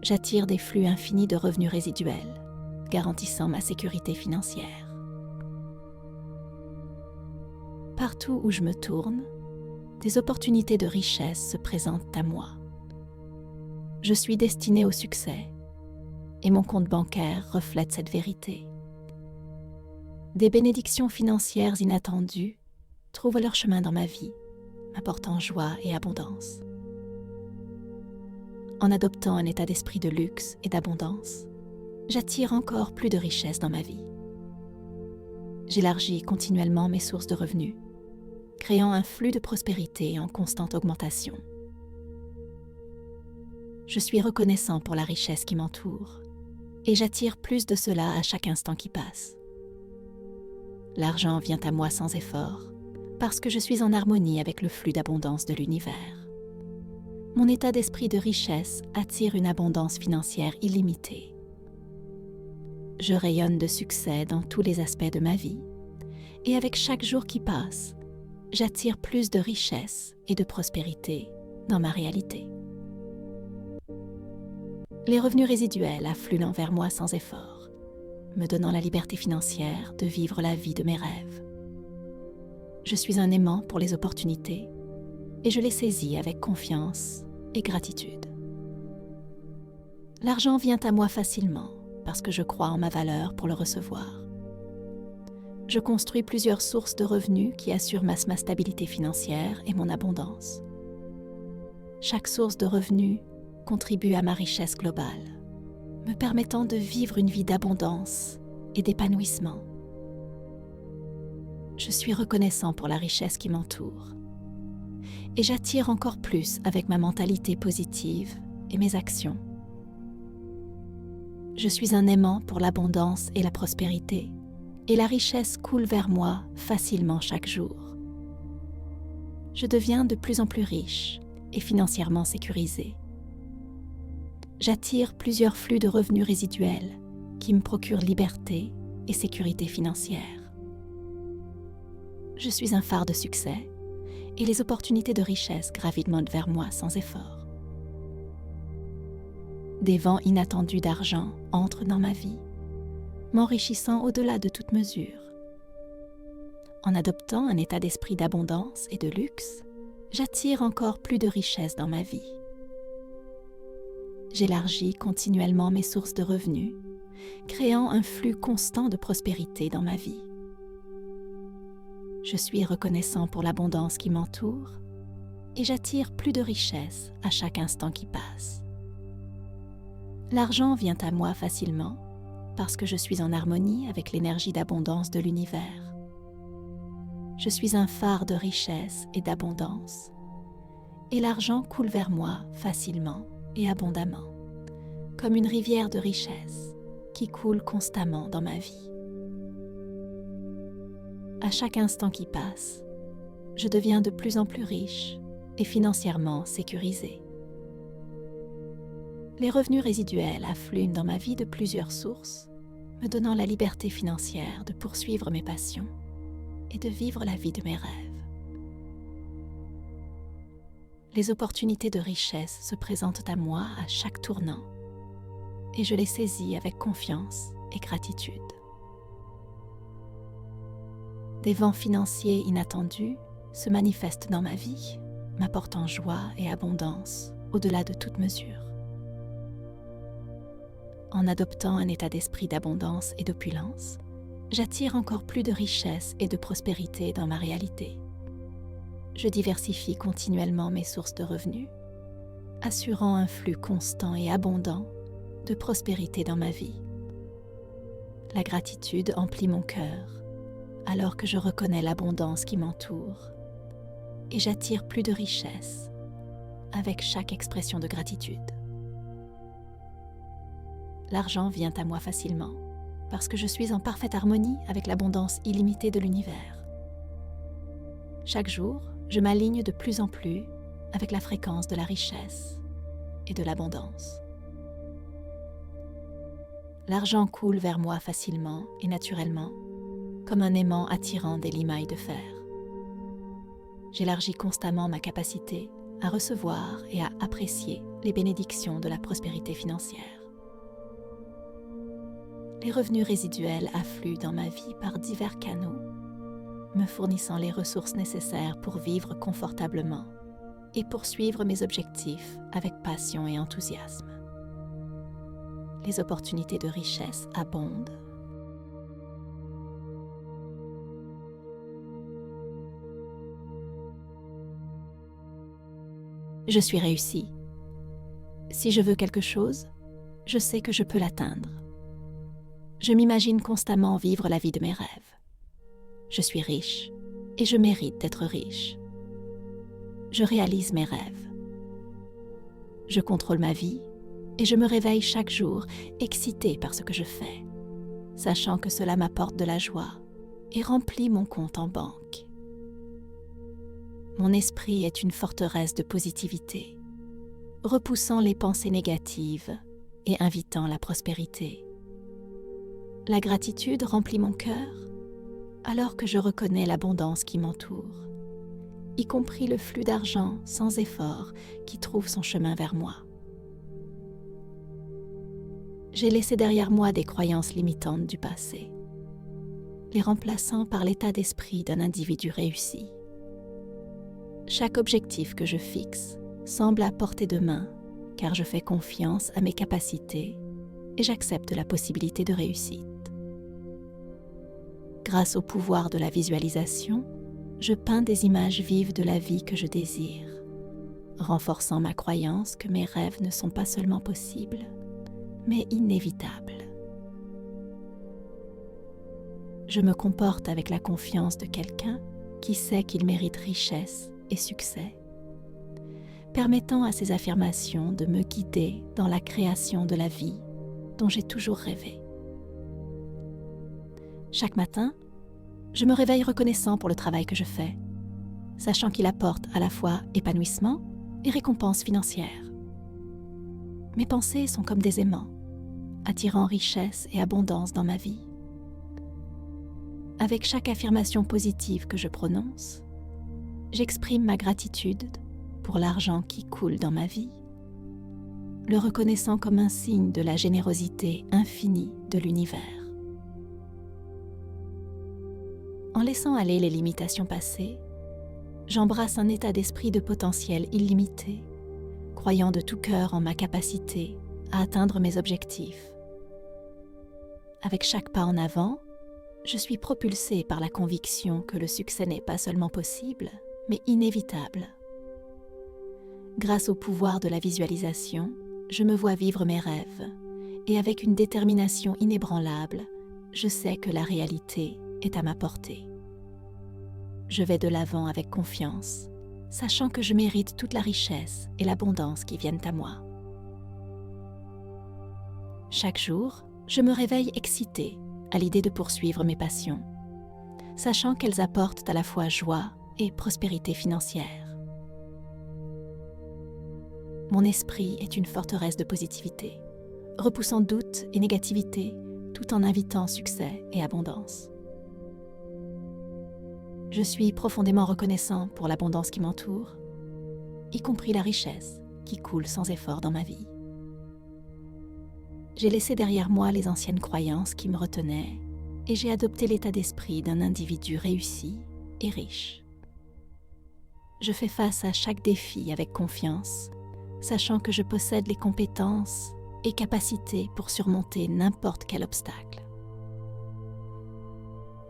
J'attire des flux infinis de revenus résiduels, garantissant ma sécurité financière. Partout où je me tourne, des opportunités de richesse se présentent à moi. Je suis destinée au succès et mon compte bancaire reflète cette vérité. Des bénédictions financières inattendues trouvent leur chemin dans ma vie, m'apportant joie et abondance. En adoptant un état d'esprit de luxe et d'abondance, j'attire encore plus de richesse dans ma vie. J'élargis continuellement mes sources de revenus, créant un flux de prospérité en constante augmentation. Je suis reconnaissant pour la richesse qui m'entoure et j'attire plus de cela à chaque instant qui passe. L'argent vient à moi sans effort parce que je suis en harmonie avec le flux d'abondance de l'univers. Mon état d'esprit de richesse attire une abondance financière illimitée. Je rayonne de succès dans tous les aspects de ma vie et avec chaque jour qui passe, j'attire plus de richesse et de prospérité dans ma réalité. Les revenus résiduels affluent vers moi sans effort, me donnant la liberté financière de vivre la vie de mes rêves. Je suis un aimant pour les opportunités et je les saisis avec confiance et gratitude. L'argent vient à moi facilement parce que je crois en ma valeur pour le recevoir. Je construis plusieurs sources de revenus qui assurent ma stabilité financière et mon abondance. Chaque source de revenus contribue à ma richesse globale, me permettant de vivre une vie d'abondance et d'épanouissement. Je suis reconnaissant pour la richesse qui m'entoure et j'attire encore plus avec ma mentalité positive et mes actions. Je suis un aimant pour l'abondance et la prospérité et la richesse coule vers moi facilement chaque jour. Je deviens de plus en plus riche et financièrement sécurisé. J'attire plusieurs flux de revenus résiduels qui me procurent liberté et sécurité financière. Je suis un phare de succès et les opportunités de richesse gravitent vers moi sans effort. Des vents inattendus d'argent entrent dans ma vie, m'enrichissant au-delà de toute mesure. En adoptant un état d'esprit d'abondance et de luxe, j'attire encore plus de richesse dans ma vie. J'élargis continuellement mes sources de revenus, créant un flux constant de prospérité dans ma vie. Je suis reconnaissant pour l'abondance qui m'entoure et j'attire plus de richesse à chaque instant qui passe. L'argent vient à moi facilement parce que je suis en harmonie avec l'énergie d'abondance de l'univers. Je suis un phare de richesse et d'abondance et l'argent coule vers moi facilement et abondamment, comme une rivière de richesse qui coule constamment dans ma vie. À chaque instant qui passe, je deviens de plus en plus riche et financièrement sécurisée. Les revenus résiduels affluent dans ma vie de plusieurs sources, me donnant la liberté financière de poursuivre mes passions et de vivre la vie de mes rêves. Les opportunités de richesse se présentent à moi à chaque tournant et je les saisis avec confiance et gratitude. Des vents financiers inattendus se manifestent dans ma vie, m'apportant joie et abondance au-delà de toute mesure. En adoptant un état d'esprit d'abondance et d'opulence, j'attire encore plus de richesse et de prospérité dans ma réalité. Je diversifie continuellement mes sources de revenus, assurant un flux constant et abondant de prospérité dans ma vie. La gratitude emplit mon cœur, alors que je reconnais l'abondance qui m'entoure, et j'attire plus de richesse avec chaque expression de gratitude. L'argent vient à moi facilement, parce que je suis en parfaite harmonie avec l'abondance illimitée de l'univers. Chaque jour, je m'aligne de plus en plus avec la fréquence de la richesse et de l'abondance. L'argent coule vers moi facilement et naturellement, comme un aimant attirant des limailles de fer. J'élargis constamment ma capacité à recevoir et à apprécier les bénédictions de la prospérité financière. Les revenus résiduels affluent dans ma vie par divers canaux, me fournissant les ressources nécessaires pour vivre confortablement et poursuivre mes objectifs avec passion et enthousiasme. Les opportunités de richesse abondent. Je suis réussie. Si je veux quelque chose, je sais que je peux l'atteindre. Je m'imagine constamment vivre la vie de mes rêves. Je suis riche et je mérite d'être riche. Je réalise mes rêves. Je contrôle ma vie et je me réveille chaque jour excitée par ce que je fais, sachant que cela m'apporte de la joie et remplit mon compte en banque. Mon esprit est une forteresse de positivité, repoussant les pensées négatives et invitant la prospérité. La gratitude remplit mon cœur alors que je reconnais l'abondance qui m'entoure, y compris le flux d'argent sans effort qui trouve son chemin vers moi. J'ai laissé derrière moi des croyances limitantes du passé, les remplaçant par l'état d'esprit d'un individu réussi. Chaque objectif que je fixe semble à portée de main, car je fais confiance à mes capacités et j'accepte la possibilité de réussite. Grâce au pouvoir de la visualisation, je peins des images vives de la vie que je désire, renforçant ma croyance que mes rêves ne sont pas seulement possibles, mais inévitables. Je me comporte avec la confiance de quelqu'un qui sait qu'il mérite richesse et succès, permettant à ces affirmations de me guider dans la création de la vie dont j'ai toujours rêvé. Chaque matin, je me réveille reconnaissant pour le travail que je fais, sachant qu'il apporte à la fois épanouissement et récompense financière. Mes pensées sont comme des aimants, attirant richesse et abondance dans ma vie. Avec chaque affirmation positive que je prononce, j'exprime ma gratitude pour l'argent qui coule dans ma vie, le reconnaissant comme un signe de la générosité infinie de l'univers. En laissant aller les limitations passées, j'embrasse un état d'esprit de potentiel illimité, croyant de tout cœur en ma capacité à atteindre mes objectifs. Avec chaque pas en avant, je suis propulsée par la conviction que le succès n'est pas seulement possible, mais inévitable. Grâce au pouvoir de la visualisation, je me vois vivre mes rêves, et avec une détermination inébranlable, je sais que la réalité est à ma portée. Je vais de l'avant avec confiance, sachant que je mérite toute la richesse et l'abondance qui viennent à moi. Chaque jour, je me réveille excitée à l'idée de poursuivre mes passions, sachant qu'elles apportent à la fois joie et prospérité financière. Mon esprit est une forteresse de positivité, repoussant doute et négativité tout en invitant succès et abondance. Je suis profondément reconnaissant pour l'abondance qui m'entoure, y compris la richesse qui coule sans effort dans ma vie. J'ai laissé derrière moi les anciennes croyances qui me retenaient et j'ai adopté l'état d'esprit d'un individu réussi et riche. Je fais face à chaque défi avec confiance, sachant que je possède les compétences et capacités pour surmonter n'importe quel obstacle.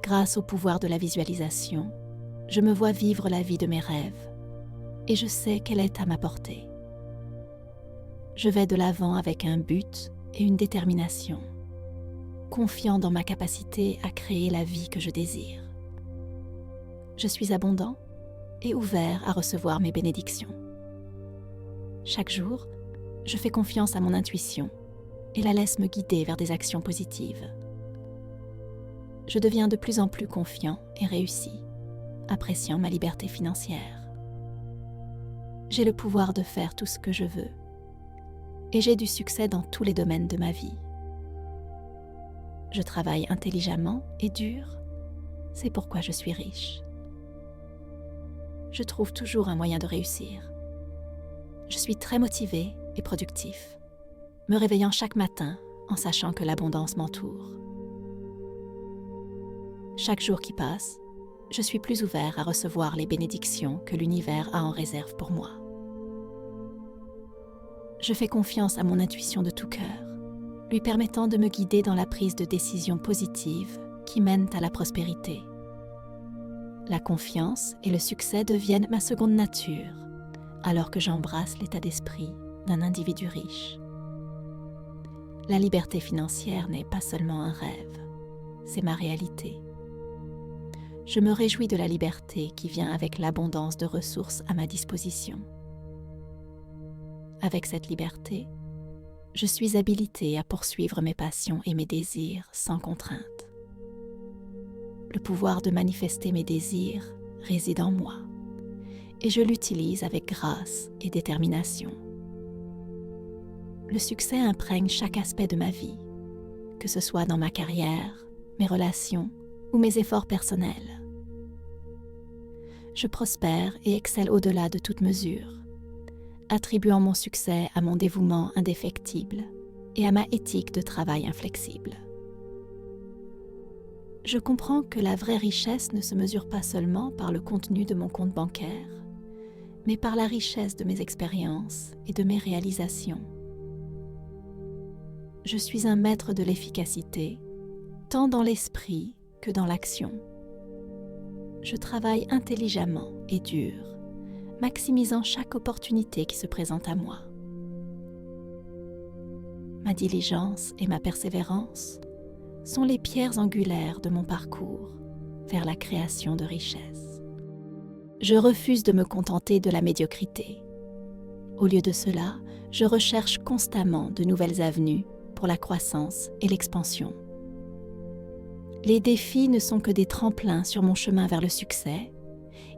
Grâce au pouvoir de la visualisation, je me vois vivre la vie de mes rêves et je sais qu'elle est à ma portée. Je vais de l'avant avec un but et une détermination, confiant dans ma capacité à créer la vie que je désire. Je suis abondant et ouvert à recevoir mes bénédictions. Chaque jour, je fais confiance à mon intuition et la laisse me guider vers des actions positives. Je deviens de plus en plus confiant et réussi, appréciant ma liberté financière. J'ai le pouvoir de faire tout ce que je veux et j'ai du succès dans tous les domaines de ma vie. Je travaille intelligemment et dur, c'est pourquoi je suis riche. Je trouve toujours un moyen de réussir. Je suis très motivé et productif, me réveillant chaque matin en sachant que l'abondance m'entoure. Chaque jour qui passe, je suis plus ouvert à recevoir les bénédictions que l'univers a en réserve pour moi. Je fais confiance à mon intuition de tout cœur, lui permettant de me guider dans la prise de décisions positives qui mènent à la prospérité. La confiance et le succès deviennent ma seconde nature, alors que j'embrasse l'état d'esprit d'un individu riche. La liberté financière n'est pas seulement un rêve, c'est ma réalité. Je me réjouis de la liberté qui vient avec l'abondance de ressources à ma disposition. Avec cette liberté, je suis habilitée à poursuivre mes passions et mes désirs sans contrainte. Le pouvoir de manifester mes désirs réside en moi et je l'utilise avec grâce et détermination. Le succès imprègne chaque aspect de ma vie, que ce soit dans ma carrière, mes relations ou mes efforts personnels. Je prospère et excelle au-delà de toute mesure, attribuant mon succès à mon dévouement indéfectible et à ma éthique de travail inflexible. Je comprends que la vraie richesse ne se mesure pas seulement par le contenu de mon compte bancaire, mais par la richesse de mes expériences et de mes réalisations. Je suis un maître de l'efficacité, tant dans l'esprit que dans l'action. Je travaille intelligemment et dur, maximisant chaque opportunité qui se présente à moi. Ma diligence et ma persévérance sont les pierres angulaires de mon parcours vers la création de richesses. Je refuse de me contenter de la médiocrité. Au lieu de cela, je recherche constamment de nouvelles avenues pour la croissance et l'expansion. Les défis ne sont que des tremplins sur mon chemin vers le succès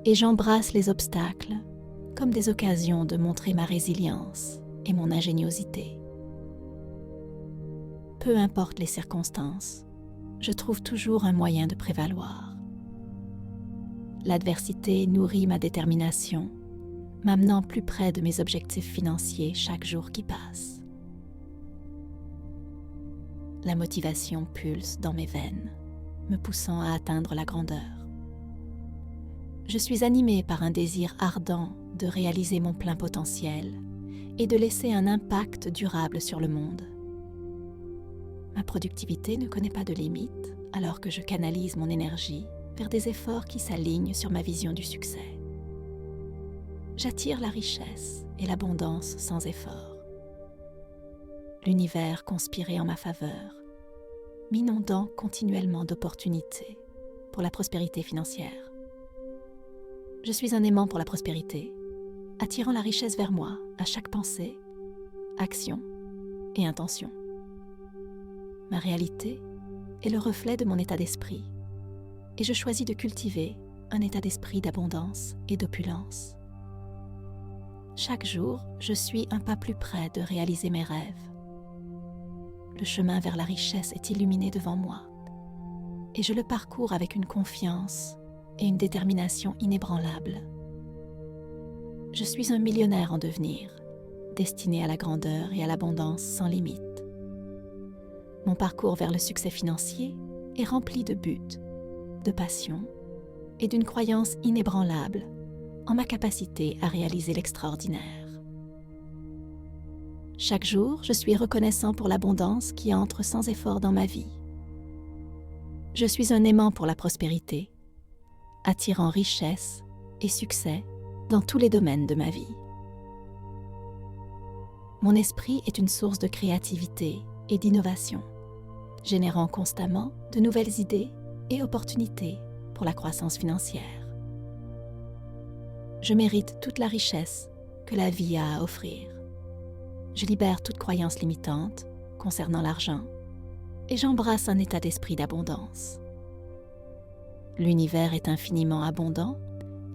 et j'embrasse les obstacles comme des occasions de montrer ma résilience et mon ingéniosité. Peu importe les circonstances, je trouve toujours un moyen de prévaloir. L'adversité nourrit ma détermination, m'amenant plus près de mes objectifs financiers chaque jour qui passe. La motivation pulse dans mes veines, me poussant à atteindre la grandeur. Je suis animée par un désir ardent de réaliser mon plein potentiel et de laisser un impact durable sur le monde. Ma productivité ne connaît pas de limite alors que je canalise mon énergie vers des efforts qui s'alignent sur ma vision du succès. J'attire la richesse et l'abondance sans effort. L'univers conspirait en ma faveur, m'inondant continuellement d'opportunités pour la prospérité financière. Je suis un aimant pour la prospérité, attirant la richesse vers moi à chaque pensée, action et intention. Ma réalité est le reflet de mon état d'esprit et je choisis de cultiver un état d'esprit d'abondance et d'opulence. Chaque jour, je suis un pas plus près de réaliser mes rêves. Le chemin vers la richesse est illuminé devant moi et je le parcours avec une confiance et une détermination inébranlables. Je suis un millionnaire en devenir, destiné à la grandeur et à l'abondance sans limite. Mon parcours vers le succès financier est rempli de buts, de passion et d'une croyance inébranlable en ma capacité à réaliser l'extraordinaire. Chaque jour, je suis reconnaissant pour l'abondance qui entre sans effort dans ma vie. Je suis un aimant pour la prospérité, attirant richesse et succès dans tous les domaines de ma vie. Mon esprit est une source de créativité et d'innovation, générant constamment de nouvelles idées et opportunités pour la croissance financière. Je mérite toute la richesse que la vie a à offrir. Je libère toute croyance limitante concernant l'argent et j'embrasse un état d'esprit d'abondance. L'univers est infiniment abondant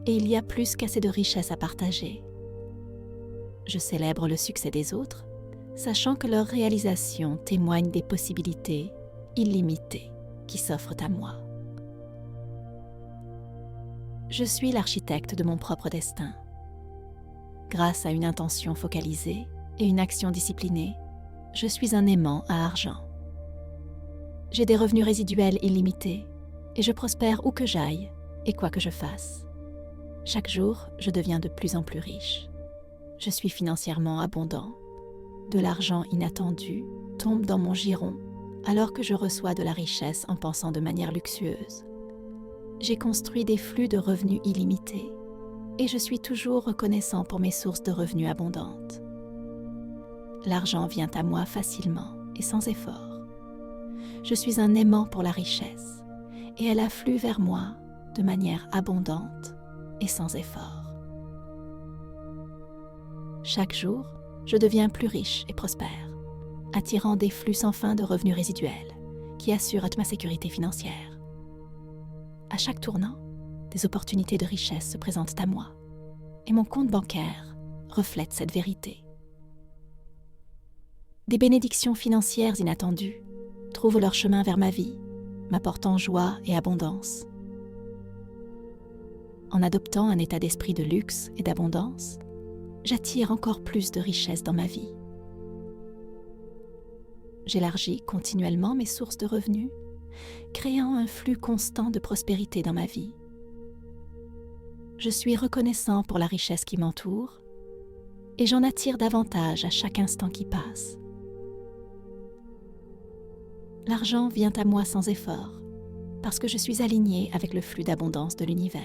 et il y a plus qu'assez de richesses à partager. Je célèbre le succès des autres, sachant que leur réalisation témoigne des possibilités illimitées qui s'offrent à moi. Je suis l'architecte de mon propre destin. Grâce à une intention focalisée et une action disciplinée, je suis un aimant à argent. J'ai des revenus résiduels illimités et je prospère où que j'aille et quoi que je fasse. Chaque jour, je deviens de plus en plus riche. Je suis financièrement abondant. De l'argent inattendu tombe dans mon giron alors que je reçois de la richesse en pensant de manière luxueuse. J'ai construit des flux de revenus illimités et je suis toujours reconnaissant pour mes sources de revenus abondantes. L'argent vient à moi facilement et sans effort. Je suis un aimant pour la richesse et elle afflue vers moi de manière abondante et sans effort. Chaque jour, je deviens plus riche et prospère, attirant des flux sans fin de revenus résiduels qui assurent ma sécurité financière. À chaque tournant, des opportunités de richesse se présentent à moi et mon compte bancaire reflète cette vérité. Des bénédictions financières inattendues trouvent leur chemin vers ma vie, m'apportant joie et abondance. En adoptant un état d'esprit de luxe et d'abondance, j'attire encore plus de richesse dans ma vie. J'élargis continuellement mes sources de revenus, créant un flux constant de prospérité dans ma vie. Je suis reconnaissant pour la richesse qui m'entoure et j'en attire davantage à chaque instant qui passe. L'argent vient à moi sans effort parce que je suis aligné avec le flux d'abondance de l'univers.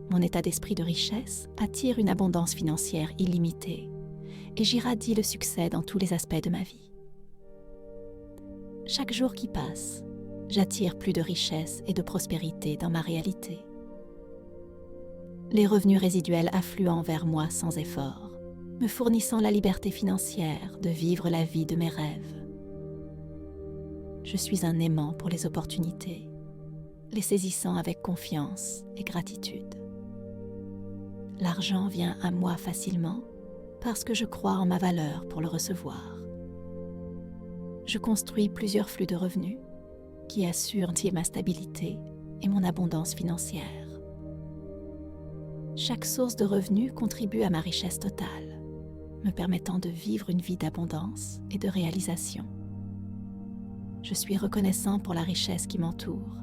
Mon état d'esprit de richesse attire une abondance financière illimitée et j'irradie le succès dans tous les aspects de ma vie. Chaque jour qui passe, j'attire plus de richesse et de prospérité dans ma réalité. Les revenus résiduels affluent vers moi sans effort, me fournissant la liberté financière de vivre la vie de mes rêves. Je suis un aimant pour les opportunités, les saisissant avec confiance et gratitude. L'argent vient à moi facilement parce que je crois en ma valeur pour le recevoir. Je construis plusieurs flux de revenus qui assurent ma stabilité et mon abondance financière. Chaque source de revenus contribue à ma richesse totale, me permettant de vivre une vie d'abondance et de réalisation. Je suis reconnaissant pour la richesse qui m'entoure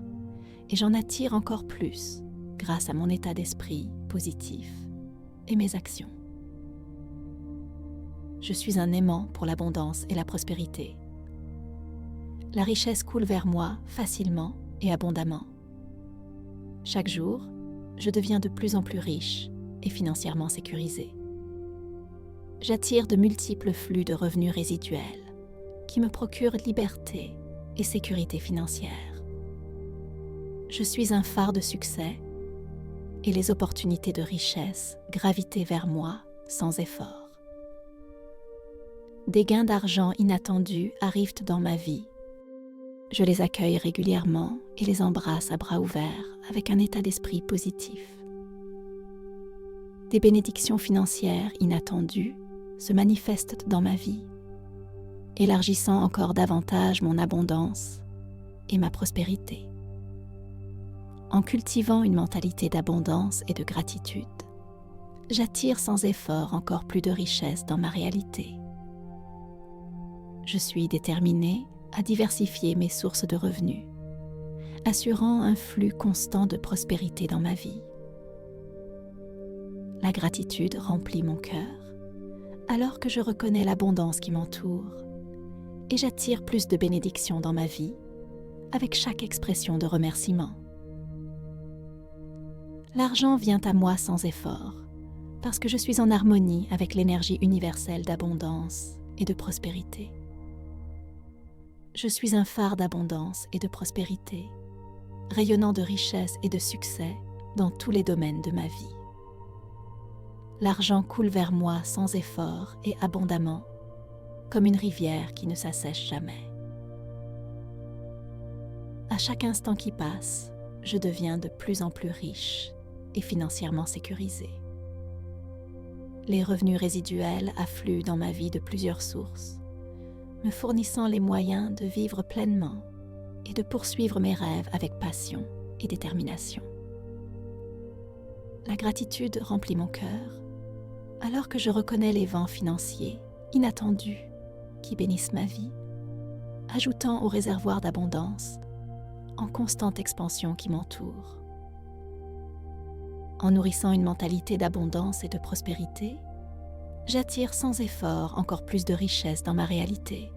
et j'en attire encore plus grâce à mon état d'esprit positif et mes actions. Je suis un aimant pour l'abondance et la prospérité. La richesse coule vers moi facilement et abondamment. Chaque jour, je deviens de plus en plus riche et financièrement sécurisé. J'attire de multiples flux de revenus résiduels qui me procurent liberté et sécurité financière. Je suis un phare de succès et les opportunités de richesse gravitent vers moi sans effort. Des gains d'argent inattendus arrivent dans ma vie. Je les accueille régulièrement et les embrasse à bras ouverts avec un état d'esprit positif. Des bénédictions financières inattendues se manifestent dans ma vie, élargissant encore davantage mon abondance et ma prospérité. En cultivant une mentalité d'abondance et de gratitude, j'attire sans effort encore plus de richesse dans ma réalité. Je suis déterminée à diversifier mes sources de revenus, assurant un flux constant de prospérité dans ma vie. La gratitude remplit mon cœur, alors que je reconnais l'abondance qui m'entoure, et j'attire plus de bénédictions dans ma vie avec chaque expression de remerciement. L'argent vient à moi sans effort, parce que je suis en harmonie avec l'énergie universelle d'abondance et de prospérité. Je suis un phare d'abondance et de prospérité, rayonnant de richesse et de succès dans tous les domaines de ma vie. L'argent coule vers moi sans effort et abondamment, comme une rivière qui ne s'assèche jamais. À chaque instant qui passe, je deviens de plus en plus riche et financièrement sécurisée. Les revenus résiduels affluent dans ma vie de plusieurs sources, me fournissant les moyens de vivre pleinement et de poursuivre mes rêves avec passion et détermination. La gratitude remplit mon cœur, alors que je reconnais les vents financiers inattendus qui bénissent ma vie, ajoutant au réservoir d'abondance en constante expansion qui m'entoure. En nourrissant une mentalité d'abondance et de prospérité, j'attire sans effort encore plus de richesse dans ma réalité.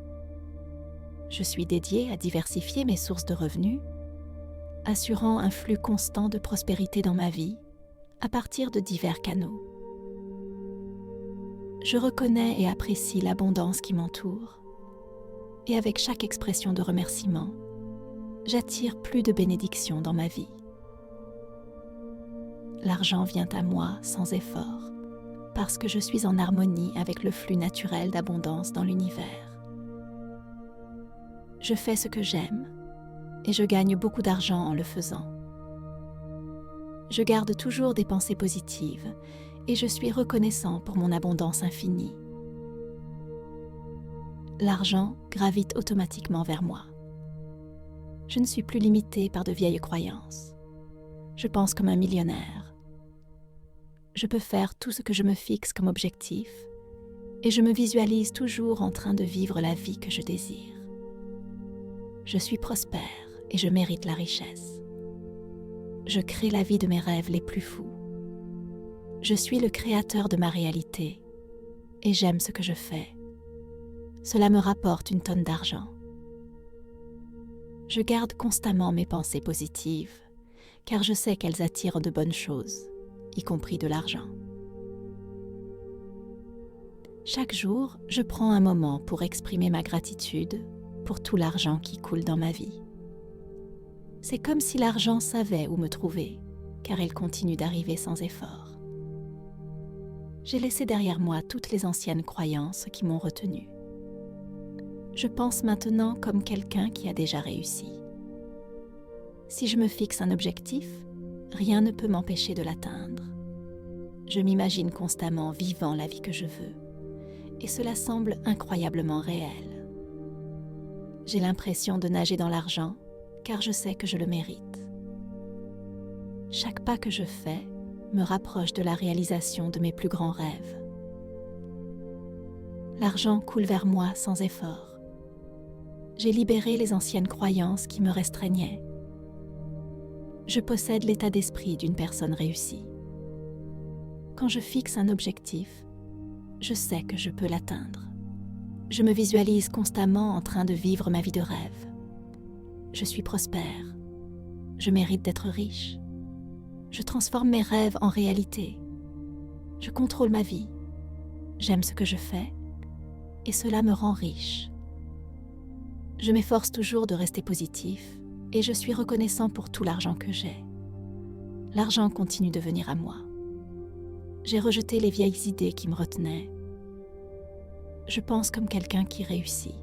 Je suis dédiée à diversifier mes sources de revenus, assurant un flux constant de prospérité dans ma vie à partir de divers canaux. Je reconnais et apprécie l'abondance qui m'entoure, et avec chaque expression de remerciement, j'attire plus de bénédictions dans ma vie. L'argent vient à moi sans effort, parce que je suis en harmonie avec le flux naturel d'abondance dans l'univers. Je fais ce que j'aime, et je gagne beaucoup d'argent en le faisant. Je garde toujours des pensées positives, et je suis reconnaissant pour mon abondance infinie. L'argent gravite automatiquement vers moi. Je ne suis plus limitée par de vieilles croyances. Je pense comme un millionnaire. Je peux faire tout ce que je me fixe comme objectif, et je me visualise toujours en train de vivre la vie que je désire. Je suis prospère et je mérite la richesse. Je crée la vie de mes rêves les plus fous. Je suis le créateur de ma réalité et j'aime ce que je fais. Cela me rapporte une tonne d'argent. Je garde constamment mes pensées positives, car je sais qu'elles attirent de bonnes choses, y compris de l'argent. Chaque jour, je prends un moment pour exprimer ma gratitude pour tout l'argent qui coule dans ma vie. C'est comme si l'argent savait où me trouver, car il continue d'arriver sans effort. J'ai laissé derrière moi toutes les anciennes croyances qui m'ont retenue. Je pense maintenant comme quelqu'un qui a déjà réussi. Si je me fixe un objectif, rien ne peut m'empêcher de l'atteindre. Je m'imagine constamment vivant la vie que je veux, et cela semble incroyablement réel. J'ai l'impression de nager dans l'argent, car je sais que je le mérite. Chaque pas que je fais me rapproche de la réalisation de mes plus grands rêves. L'argent coule vers moi sans effort. J'ai libéré les anciennes croyances qui me restreignaient. Je possède l'état d'esprit d'une personne réussie. Quand je fixe un objectif, je sais que je peux l'atteindre. Je me visualise constamment en train de vivre ma vie de rêve. Je suis prospère. Je mérite d'être riche. Je transforme mes rêves en réalité. Je contrôle ma vie. J'aime ce que je fais et cela me rend riche. Je m'efforce toujours de rester positif et je suis reconnaissant pour tout l'argent que j'ai. L'argent continue de venir à moi. J'ai rejeté les vieilles idées qui me retenaient. Je pense comme quelqu'un qui réussit.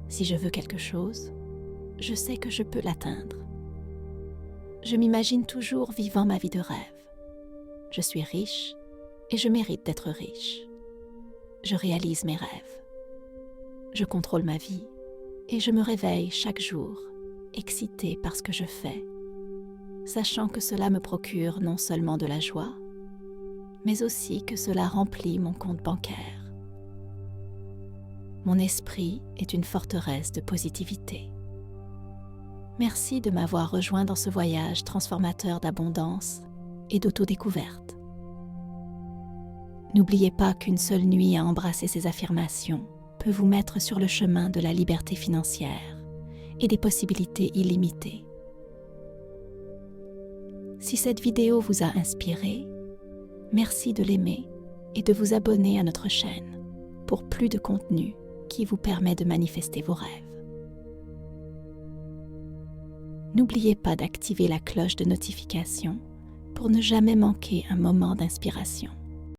Si je veux quelque chose, je sais que je peux l'atteindre. Je m'imagine toujours vivant ma vie de rêve. Je suis riche et je mérite d'être riche. Je réalise mes rêves. Je contrôle ma vie et je me réveille chaque jour, excitée par ce que je fais, sachant que cela me procure non seulement de la joie, mais aussi que cela remplit mon compte bancaire. Mon esprit est une forteresse de positivité. Merci de m'avoir rejoint dans ce voyage transformateur d'abondance et d'autodécouverte. N'oubliez pas qu'une seule nuit à embrasser ces affirmations peut vous mettre sur le chemin de la liberté financière et des possibilités illimitées. Si cette vidéo vous a inspiré, merci de l'aimer et de vous abonner à notre chaîne pour plus de contenu qui vous permet de manifester vos rêves. N'oubliez pas d'activer la cloche de notification pour ne jamais manquer un moment d'inspiration.